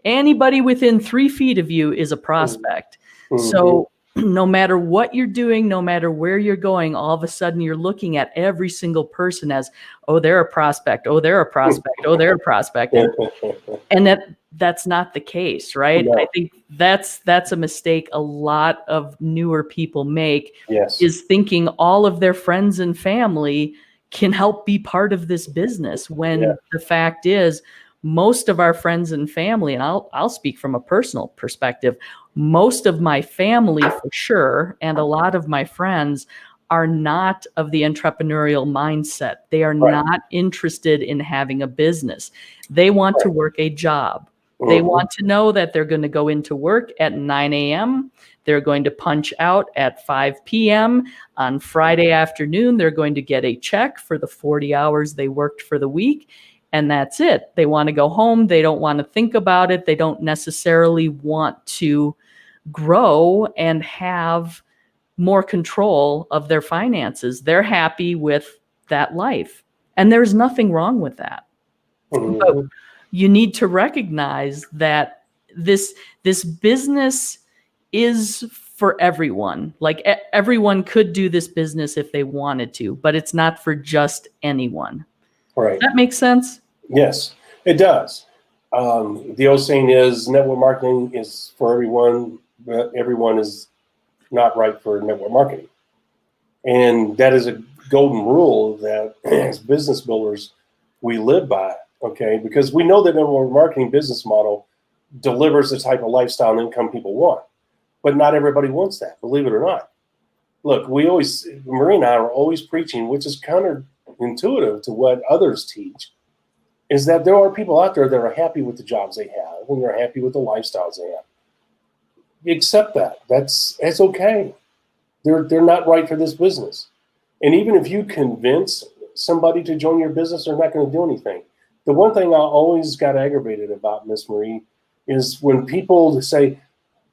Speaker 2: Anybody within 3 feet of you is a prospect. So no matter what you're doing, no matter where you're going, all of a sudden you're looking at every single person as, oh, they're a prospect. Oh, they're a prospect. Oh, they're a prospect. And that's not the case, right?
Speaker 3: No.
Speaker 2: I think that's a mistake a lot of newer people make,
Speaker 3: Yes.
Speaker 2: is thinking all of their friends and family can help be part of this business, when the fact is most of our friends and family, and I'll speak from a personal perspective, most of my family for sure, and a lot of my friends are not of the entrepreneurial mindset. They are not interested in having a business. They want to work a job. They want to know that they're going to go into work at 9 a.m. They're going to punch out at 5 p.m. On Friday afternoon, they're going to get a check for the 40 hours they worked for the week. And that's it. They want to go home. They don't want to think about it. They don't necessarily want to grow and have more control of their finances. They're happy with that life. And there's nothing wrong with that. But you need to recognize that this business is for everyone. Like everyone could do this business if they wanted to, but it's not for just anyone.
Speaker 3: Right.
Speaker 2: Does that make sense?
Speaker 3: Yes, it does. The old saying is network marketing is for everyone, but everyone is not right for network marketing. And that is a golden rule that as business builders, we live by, okay? Because we know that network marketing business model delivers the type of lifestyle and income people want. But not everybody wants that, believe it or not. Look, Marie and I are always preaching, which is counterintuitive to what others teach, is that there are people out there that are happy with the jobs they have and they're happy with the lifestyles they have. Accept that. That's okay. They're not right for this business. And even if you convince somebody to join your business, they're not going to do anything. The one thing I always got aggravated about, Miss Marie, is when people say,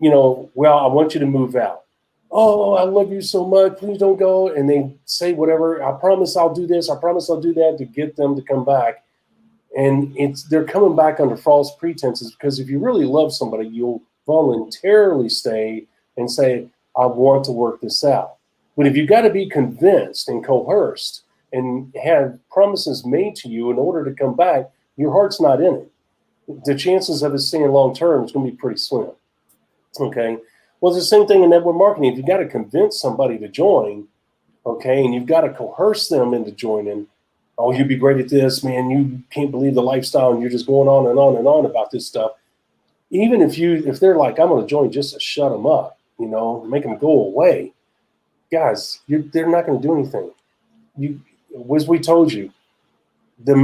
Speaker 3: well, I want you to move out. Oh, I love you so much. Please don't go. And they say whatever. I promise I'll do this. I promise I'll do that, to get them to come back. And they're coming back under false pretenses, because if you really love somebody, you'll voluntarily stay and say, I want to work this out. But if you got to be convinced and coerced and have promises made to you in order to come back, your heart's not in it. The chances of it staying long term is going to be pretty slim. Okay. Well, it's the same thing in network marketing. If you got to convince somebody to join, okay, and you've got to coerce them into joining, oh, you'd be great at this, man. You can't believe the lifestyle, and you're just going on and on and on about this stuff. Even if they're like, I'm going to join just to shut them up, make them go away, guys, they're not going to do anything. As we told you, the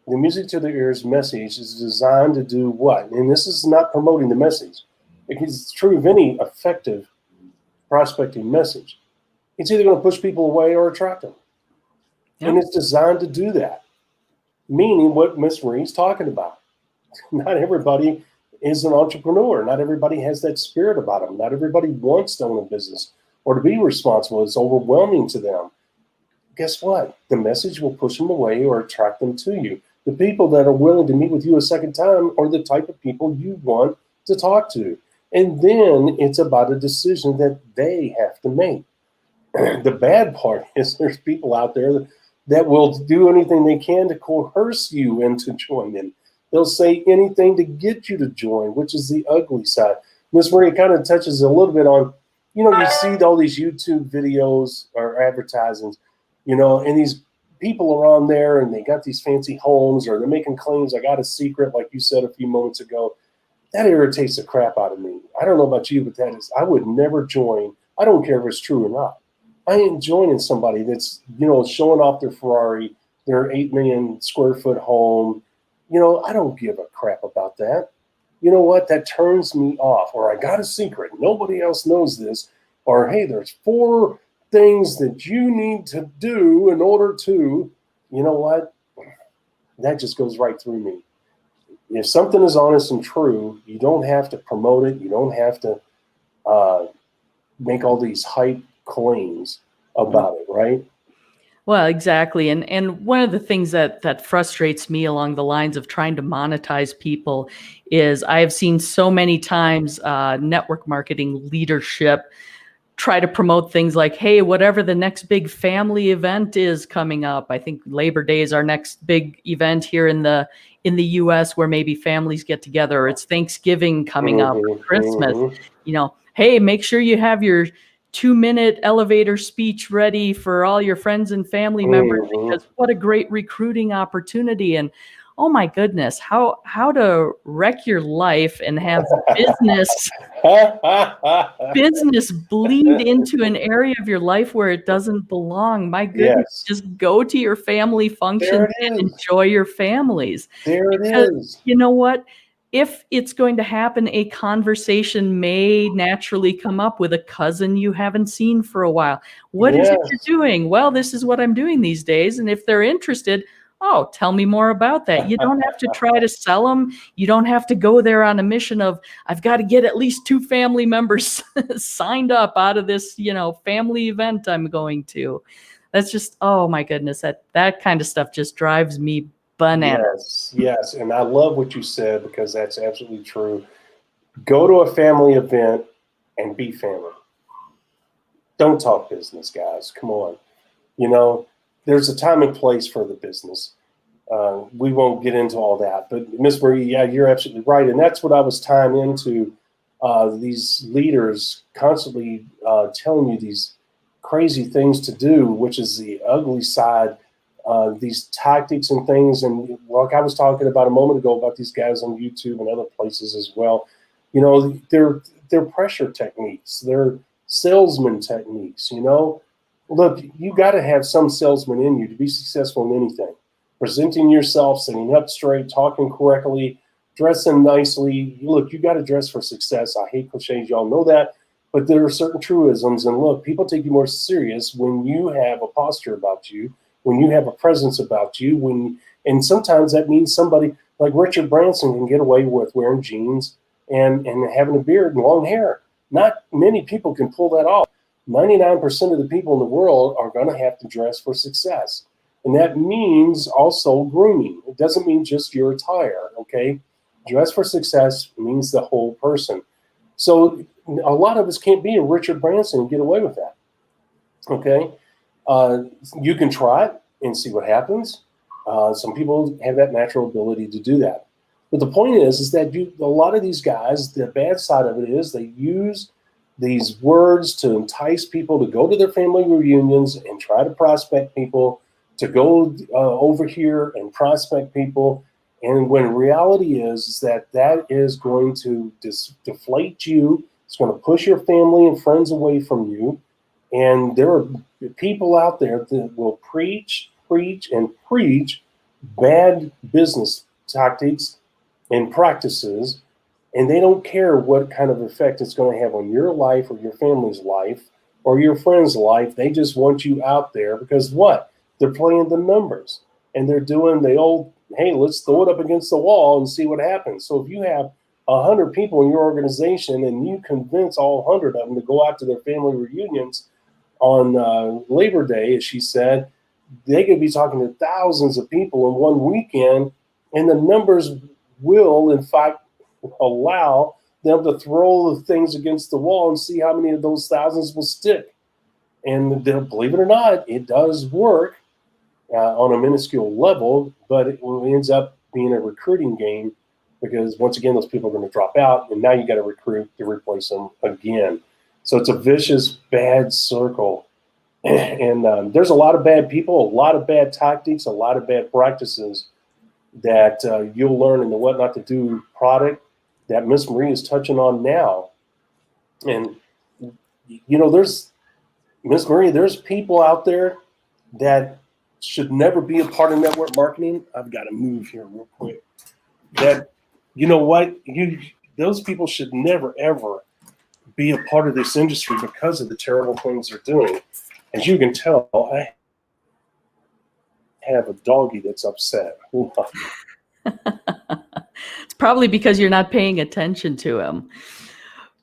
Speaker 3: music to the ears message is designed to do what? And this is not promoting the message. It's true of any effective prospecting message. It's either going to push people away or attract them. Yep. And it's designed to do that. Meaning what Miss Marie's talking about. Not everybody is an entrepreneur. Not everybody has that spirit about them. Not everybody wants to own a business or to be responsible. It's overwhelming to them. Guess what? The message will push them away or attract them to you. The people that are willing to meet with you a second time are the type of people you want to talk to. And then it's about a decision that they have to make. The bad part is there's people out there that will do anything they can to coerce you into joining. They'll say anything to get you to join, which is the ugly side. Miss Marie kind of touches a little bit on, you see all these YouTube videos or advertisements, and these people are on there and they got these fancy homes or they're making claims, I got a secret, like you said a few moments ago. That irritates the crap out of me. I don't know about you, but I would never join. I don't care if it's true or not. I ain't joining somebody that's, showing off their Ferrari, their 8 million square foot home. I don't give a crap about that. You know what? That turns me off. Or I got a secret. Nobody else knows this. Or, hey, there's 4 things that you need to do in order to, you know what? That just goes right through me. If something is honest and true, you don't have to promote it. You don't have to make all these hype claims about it, right?
Speaker 2: Well, exactly. And one of the things that frustrates me along the lines of trying to monetize people is I have seen so many times network marketing leadership try to promote things like, hey, whatever the next big family event is coming up. I think Labor Day is our next big event here in the US where maybe families get together, or it's Thanksgiving coming up, or Christmas. Hey, make sure you have your 2-minute elevator speech ready for all your friends and family members, because what a great recruiting opportunity. And oh my goodness, how to wreck your life and have business bleed into an area of your life where it doesn't belong. My goodness, just go to your family functions and enjoy your families. Because you know what? If it's going to happen, a conversation may naturally come up with a cousin you haven't seen for a while. What is it you're doing? Well, this is what I'm doing these days. And if they're interested, oh, tell me more about that. You don't have to try to sell them. You don't have to go there on a mission of, I've got to get at least 2 family members signed up out of this, family event I'm going to. That's just, oh my goodness, that kind of stuff just drives me bananas.
Speaker 3: Yes. And I love what you said, because that's absolutely true. Go to a family event and be family. Don't talk business, guys. Come on. There's a time and place for the business. We won't get into all that, but Miss Marie, yeah, you're absolutely right. And that's what I was tying into, these leaders constantly telling you these crazy things to do, which is the ugly side, these tactics and things. And like I was talking about a moment ago about these guys on YouTube and other places as well, they're pressure techniques, they're salesman techniques, Look, you got to have some salesman in you to be successful in anything. Presenting yourself, sitting up straight, talking correctly, dressing nicely. Look, you got to dress for success. I hate cliches, y'all know that, but there are certain truisms. And look, people take you more serious when you have a posture about you, when you have a presence about you, and sometimes that means somebody like Richard Branson can get away with wearing jeans and having a beard and long hair. Not many people can pull that off. 99% of the people in the world are going to have to dress for success. And that means also grooming. It doesn't mean just your attire, okay? Dress for success means the whole person. So a lot of us can't be a Richard Branson and get away with that, okay? You can try it and see what happens. Some people have that natural ability to do that. But the point is that a lot of these guys, the bad side of it is they use these words to entice people to go to their family reunions and try to prospect people, to go over here and prospect people. And when reality is that is going to deflate you. It's going to push your family and friends away from you. And there are people out there that will preach bad business tactics and practices, and they don't care what kind of effect it's going to have on your life or your family's life or your friend's life. They just want you out there because what? They're playing the numbers, and they're doing the old, hey, let's throw it up against the wall and see what happens. So if you have 100 people in your organization and you convince all 100 of them to go out to their family reunions on Labor Day, as she said, they could be talking to thousands of people in one weekend, and the numbers will, in fact, allow them to throw the things against the wall and see how many of those thousands will stick. And believe it or not, it does work on a minuscule level, but it ends up being a recruiting game because once again, those people are going to drop out, and now you got to recruit to replace them again. So it's a vicious, bad circle. And there's a lot of bad people, a lot of bad tactics, a lot of bad practices that you'll learn in the What Not to Do product that Miss Marie is touching on now. And, you know, Miss Marie, there's people out there that should never be a part of network marketing. I've got to move here real quick. That, you know what, those people should never, ever be a part of this industry because of the terrible things they're doing. As you can tell, I have a doggy that's upset.
Speaker 2: It's probably because you're not paying attention to him.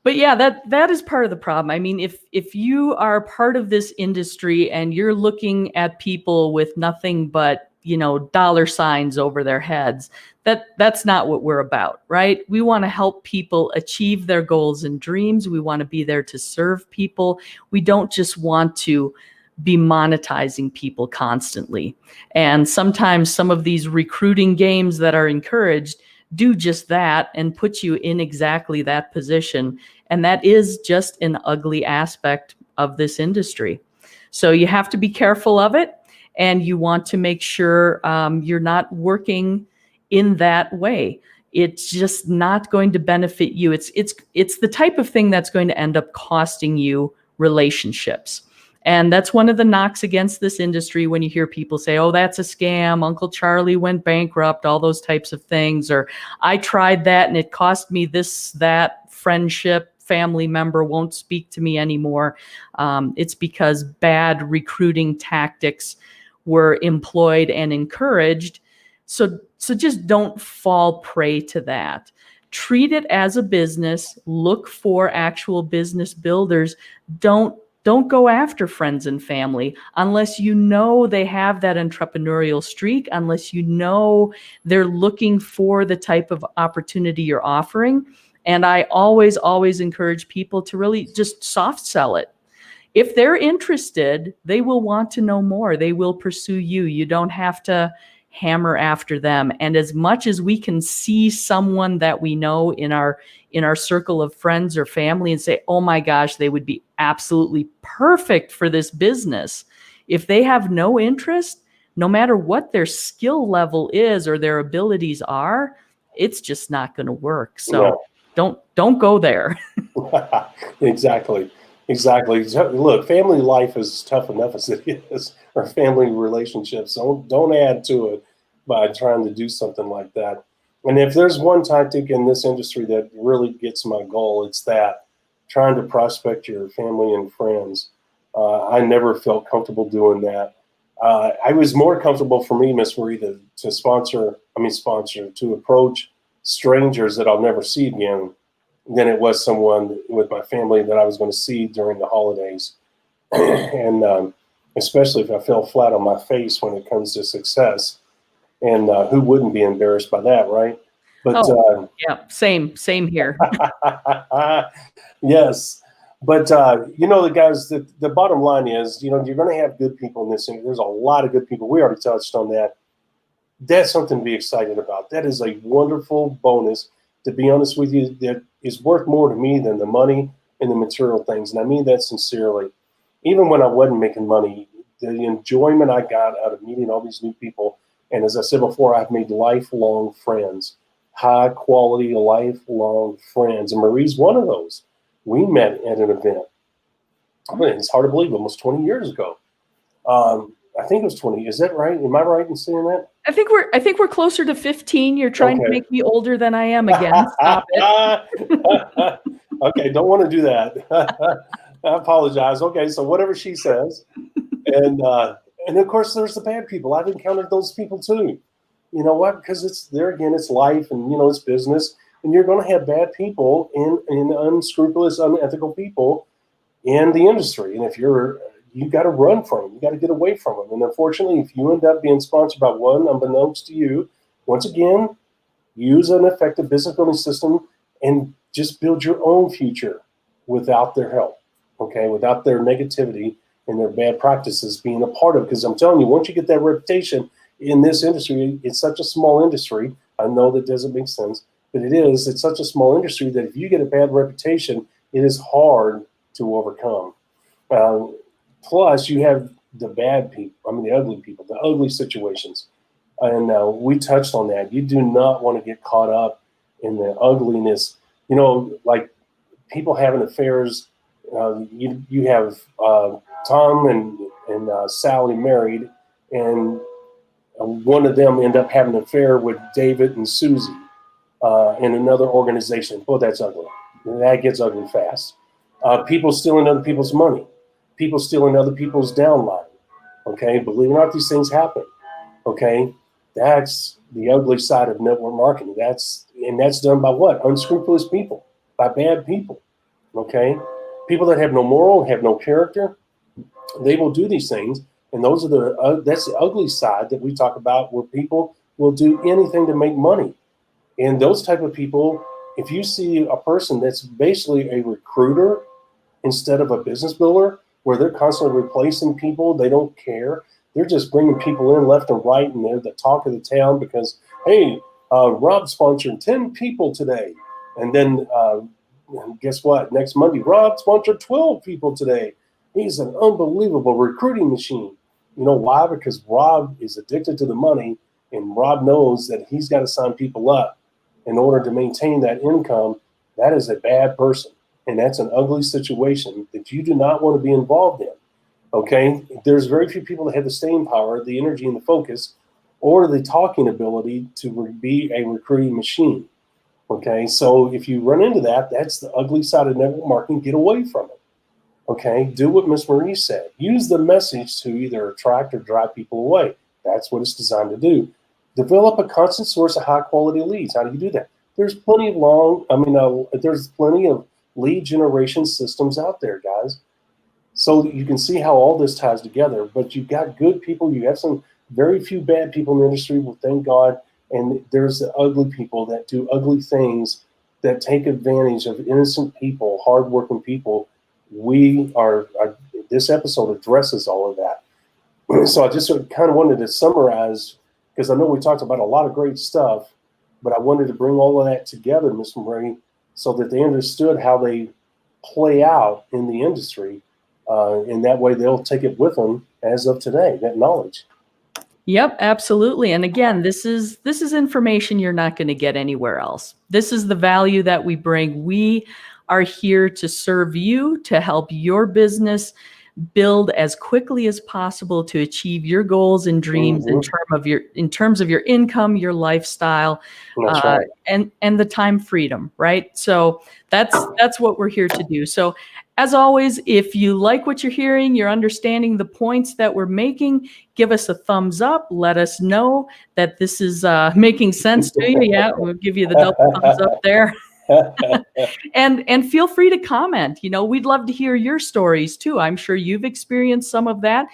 Speaker 2: But yeah, that is part of the problem. I mean, if you are part of this industry and you're looking at people with nothing but, you know, dollar signs over their heads, that's not what we're about, right? We want to help people achieve their goals and dreams. We want to be there to serve people. We don't just want to be monetizing people constantly. And sometimes some of these recruiting games that are encouraged do just that and put you in exactly that position. And that is just an ugly aspect of this industry. So you have to be careful of it, and you want to make sure you're not working in that way. It's just not going to benefit you. It's the type of thing that's going to end up costing you relationships. And that's one of the knocks against this industry when you hear people say, oh, that's a scam, Uncle Charlie went bankrupt, all those types of things, or I tried that and it cost me this, that, friendship, family member won't speak to me anymore. It's because bad recruiting tactics were employed and encouraged. So just don't fall prey to that. Treat it as a business. Look for actual business builders. Don't go after friends and family unless you know they have that entrepreneurial streak, unless you know they're looking for the type of opportunity you're offering. And I always encourage people to really just soft sell it. If they're interested, they will want to know more. They will pursue you. You don't have to hammer after them. And as much as we can see someone that we know in our circle of friends or family and say, oh my gosh, they would be absolutely perfect for this business. If they have no interest, no matter what their skill level is or their abilities are, it's just not going to work. So don't go there.
Speaker 3: Exactly. Look, family life is tough enough as it is, or family relationships. Don't add to it by trying to do something like that. And if there's one tactic in this industry that really gets my goal, it's that, trying to prospect your family and friends. I never felt comfortable doing that. I was more comfortable for me, Miss Marie, to approach strangers that I'll never see again than it was someone with my family that I was going to see during the holidays. And especially if I fell flat on my face when it comes to success. And who wouldn't be embarrassed by that, right? But
Speaker 2: yeah, same here.
Speaker 3: Yes. But, you know, the guys, the bottom line is, you know, you're going to have good people in this industry. There's a lot of good people. We already touched on that. That's something to be excited about. That is a wonderful bonus. To be honest with you, that is worth more to me than the money and the material things. And I mean that sincerely. Even when I wasn't making money, the enjoyment I got out of meeting all these new people. And as I said before, I've made lifelong friends, high quality, lifelong friends. And Marie's one of those. We met at an event. I mean, it's hard to believe, almost 20 years ago. I think it was 20. Is that right? Am I right in saying that?
Speaker 2: I think we're closer to 15. You're trying to make me older than I am again. Stop it.
Speaker 3: Okay, don't want to do that. I apologize. Okay, so whatever she says. And of course, there's the bad people. I've encountered those people too. You know what? Because it's life, and, you know, it's business. And you're going to have bad people and unscrupulous, unethical people in the industry. And if you're you got to run from them. You got to get away from them. And unfortunately, if you end up being sponsored by one, unbeknownst to you, once again, use an effective business building system and just build your own future without their help, okay, without their negativity and their bad practices being a part of it. Because I'm telling you, once you get that reputation in this industry, it's such a small industry. I know that doesn't make sense, but it is. It's such a small industry that if you get a bad reputation, it is hard to overcome. Plus, you have the bad people, the ugly people, the ugly situations. And we touched on that. You do not want to get caught up in the ugliness. Like people having affairs. You have Tom and Sally married, and one of them end up having an affair with David and Susie in another organization. Boy, that's ugly. That gets ugly fast. People stealing other people's money. People stealing other people's downline. Okay, believe it or not, these things happen. Okay, that's the ugly side of network marketing. That's done by what? Unscrupulous people, by bad people. Okay, people that have no moral, have no character, they will do these things. And those are that's the ugly side that we talk about, where people will do anything to make money. And those type of people, if you see a person that's basically a recruiter instead of a business builder, where they're constantly replacing people, they don't care. They're just bringing people in left and right, and they're the talk of the town because, hey, Rob sponsored 10 people today. And then guess what? Next Monday, Rob sponsored 12 people today. He's an unbelievable recruiting machine. You know why? Because Rob is addicted to the money, and Rob knows that he's got to sign people up in order to maintain that income. That is a bad person. And that's an ugly situation that you do not want to be involved in. Okay, there's very few people that have the staying power, the energy, and the focus, or the talking ability to be a recruiting machine. Okay, so if you run into that, that's the ugly side of network marketing. Get away from it. Okay, do what Miss Marie said. Use the message to either attract or drive people away. That's what it's designed to do. Develop a constant source of high quality leads. How do you do that? There's plenty of there's plenty of lead generation systems out there, guys. So you can see how all this ties together, but you've got good people. You have some very few bad people in the industry. Well, thank God. And there's the ugly people that do ugly things, that take advantage of innocent people, hardworking people. This episode addresses all of that. So I just kind of wanted to summarize, because I know we talked about a lot of great stuff, but I wanted to bring all of that together, Ms. Marie, so that they understood how they play out in the industry. And that way they'll take it with them as of today, that knowledge.
Speaker 2: Yep, absolutely. And again, this is information you're not going to get anywhere else. This is the value that we bring. We are here to serve you, to help your business build as quickly as possible to achieve your goals and dreams in terms of your income, your lifestyle,
Speaker 3: Right.
Speaker 2: and the time freedom, right? So that's what we're here to do. So as always, if you like what you're hearing, you're understanding the points that we're making, give us a thumbs up. Let us know that this is making sense to you. Yeah, we'll give you the double thumbs up there. And feel free to comment. We'd love to hear your stories too. I'm sure you've experienced some of that.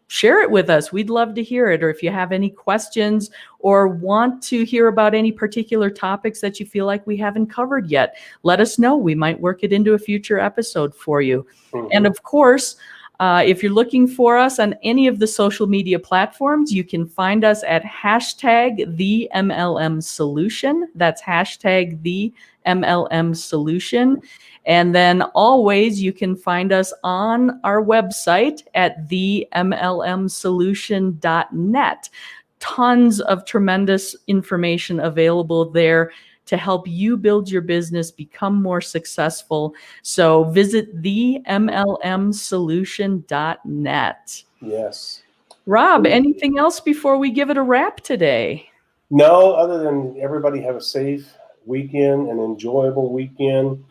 Speaker 2: Share it with us. We'd love to hear it. Or if you have any questions or want to hear about any particular topics that you feel like we haven't covered yet, let us know. We might work it into a future episode for you. And of course, if you're looking for us on any of the social media platforms, you can find us at #TheMLMSolution. That's #TheMLMSolution. And then always you can find us on our website at themlmsolution.net. Tons of tremendous information available there to help you build your business, become more successful. So visit themlmsolution.net.
Speaker 3: Yes.
Speaker 2: Rob, anything else before we give it a wrap today?
Speaker 3: No, other than everybody have a safe weekend, an enjoyable weekend.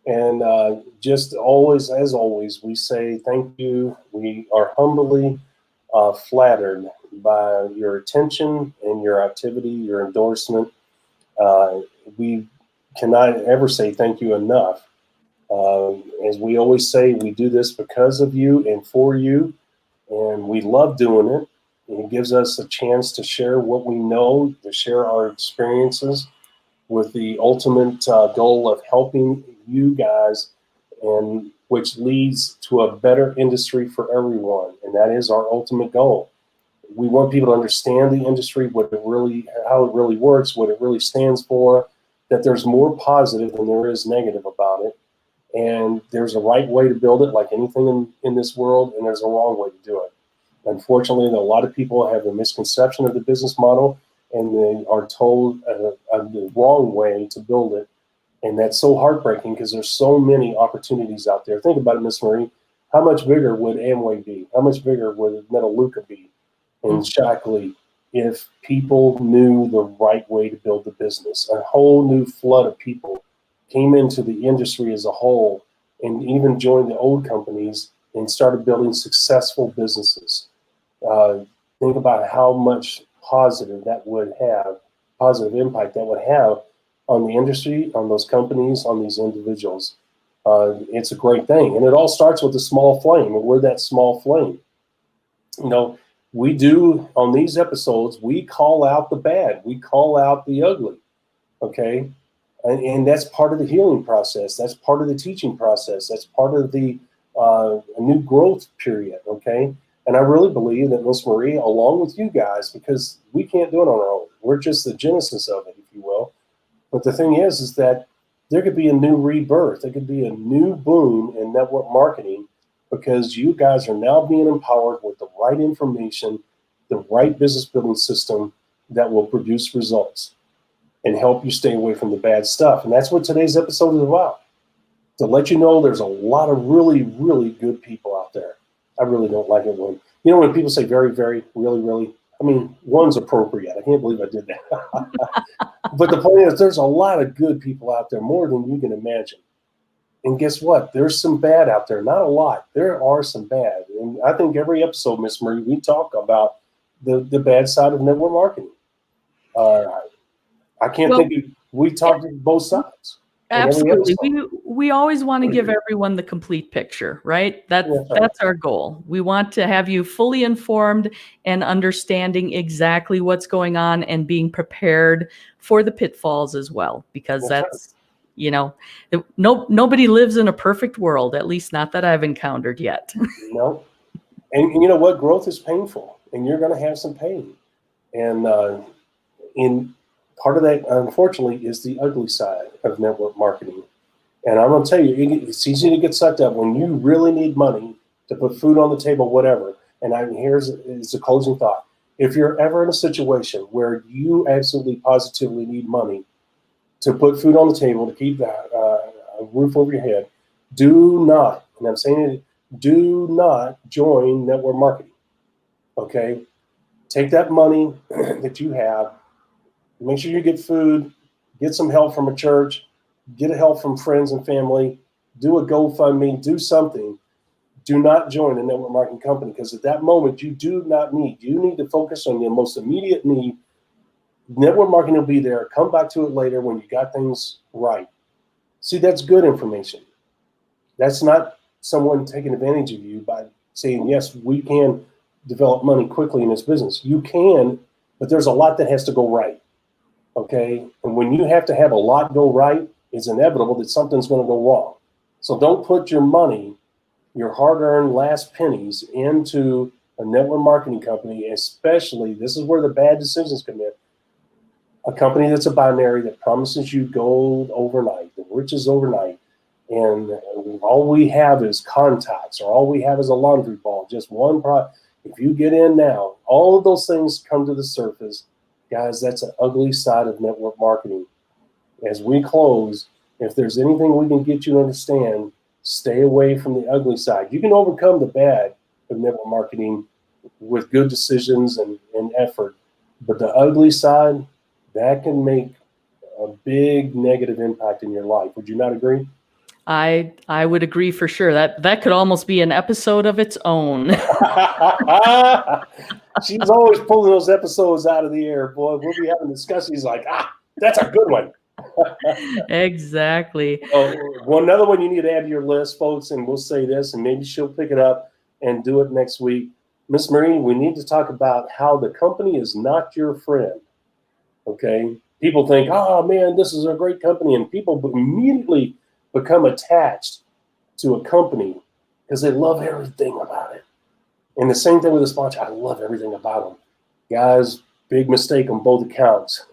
Speaker 3: And just always, as always, we say thank you. We are humbly flattered by your attention and your activity, your endorsement. We cannot ever say thank you enough. As we always say, we do this because of you and for you, and we love doing it. And it gives us a chance to share what we know, to share our experiences with the ultimate goal of helping you guys, and which leads to a better industry for everyone. And that is our ultimate goal. We want people to understand the industry, how it really works, what it really stands for, that there's more positive than there is negative about it. And there's a right way to build it, like anything in this world, and there's a wrong way to do it. Unfortunately, a lot of people have a misconception of the business model, and they are told the wrong way to build it. And that's so heartbreaking because there's so many opportunities out there. Think about it, Miss Marie. How much bigger would Amway be? How much bigger would Metaluca be and Shockley if people knew the right way to build the business? A whole new flood of people came into the industry as a whole and even joined the old companies and started building successful businesses. Think about how much positive impact that would have on the industry, on those companies, on these individuals. It's a great thing. And it all starts with a small flame, and we're that small flame. You know, we do, on these episodes, we call out the bad, we call out the ugly, okay? And that's part of the healing process. That's part of the teaching process. That's part of the new growth period, okay? And I really believe that Miss Marie, along with you guys, because we can't do it on our own. We're just the genesis of it, if you will. But the thing is that there could be a new rebirth. There could be a new boom in network marketing because you guys are now being empowered with the right information, the right business building system that will produce results and help you stay away from the bad stuff. And that's what today's episode is about. To let you know there's a lot of really, really good people out there. I really don't like it when people say very, very, really, really. I mean, one's appropriate. I can't believe I did that. But the point is there's a lot of good people out there, more than you can imagine. And guess what? There's some bad out there. Not a lot. There are some bad. And I think every episode, Miss Marie, we talk about the bad side of network marketing. I can't think we talk to both sides.
Speaker 2: Absolutely. We always want to give everyone the complete picture, right? That's our goal. We want to have you fully informed and understanding exactly what's going on and being prepared for the pitfalls as well, because nobody lives in a perfect world, at least not that I've encountered yet.
Speaker 3: No. And you know what? Growth is painful, and you're going to have some pain. And in part of that, unfortunately, is the ugly side of network marketing. And I'm going to tell you, it's easy to get sucked up when you really need money to put food on the table, whatever. And here's a closing thought. If you're ever in a situation where you absolutely positively need money to put food on the table, to keep a roof over your head, do not, and I'm saying it, do not join network marketing, okay? Take that money that you have, make sure you get food, get some help from a church, get help from friends and family, do a GoFundMe, do something. Do not join a network marketing company because at that moment you need to focus on your most immediate need. Network marketing will be there. Come back to it later when you got things right. See, that's good information. That's not someone taking advantage of you by saying, yes, we can develop money quickly in this business. You can, but there's a lot that has to go right. Okay, and when you have to have a lot go right, it's inevitable that something's going to go wrong. So don't put your money, your hard-earned last pennies, into a network marketing company, especially, this is where the bad decisions come in, a company that's a binary that promises you gold overnight, the riches overnight, and all we have is contacts, or all we have is a laundry ball, just one product. If you get in now, all of those things come to the surface. Guys, that's an ugly side of network marketing. As we close, if there's anything we can get you to understand, stay away from the ugly side. You can overcome the bad of network marketing with good decisions and effort. But the ugly side, that can make a big negative impact in your life. Would you not agree?
Speaker 2: I would agree for sure. That could almost be an episode of its own.
Speaker 3: She's always pulling those episodes out of the air, boy. We'll be having discussions like, that's a good one.
Speaker 2: Exactly.
Speaker 3: Another one you need to add to your list, folks, and we'll say this, and maybe she'll pick it up and do it next week. Miss Marie, we need to talk about how the company is not your friend. Okay? People think, oh man, this is a great company, and people immediately become attached to a company because they love everything about it. And the same thing with a sponsor. I love everything about them. Guys, big mistake on both accounts.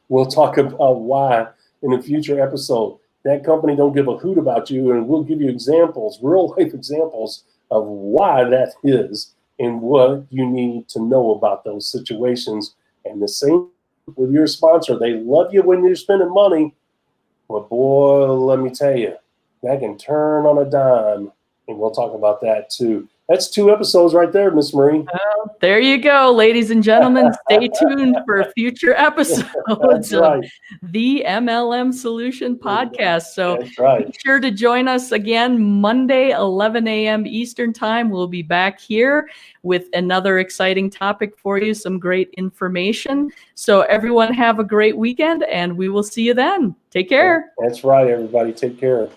Speaker 3: We'll talk about why in a future episode. That company don't give a hoot about you, and we'll give you examples, real life examples of why that is and what you need to know about those situations. And the same with your sponsor. They love you when you're spending money, but boy, let me tell you, that can turn on a dime, and we'll talk about that too. That's 2 episodes right there, Miss Marie.
Speaker 2: Well, there you go, ladies and gentlemen. Stay tuned for future episodes of the MLM Solution Podcast. So be sure to join us again Monday, 11 a.m. Eastern Time. We'll be back here with another exciting topic for you, some great information. So everyone have a great weekend, and we will see you then. Take care.
Speaker 3: That's right, everybody. Take care.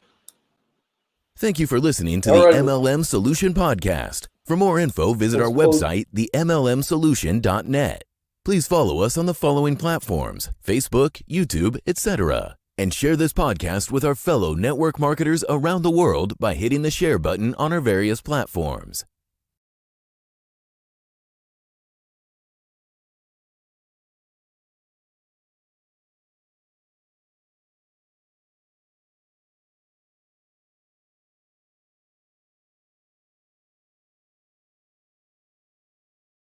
Speaker 1: Thank you for listening to the MLM Solution Podcast. For more info, visit our website, themlmsolution.net. Please follow us on the following platforms: Facebook, YouTube, etc. And share this podcast with our fellow network marketers around the world by hitting the share button on our various platforms.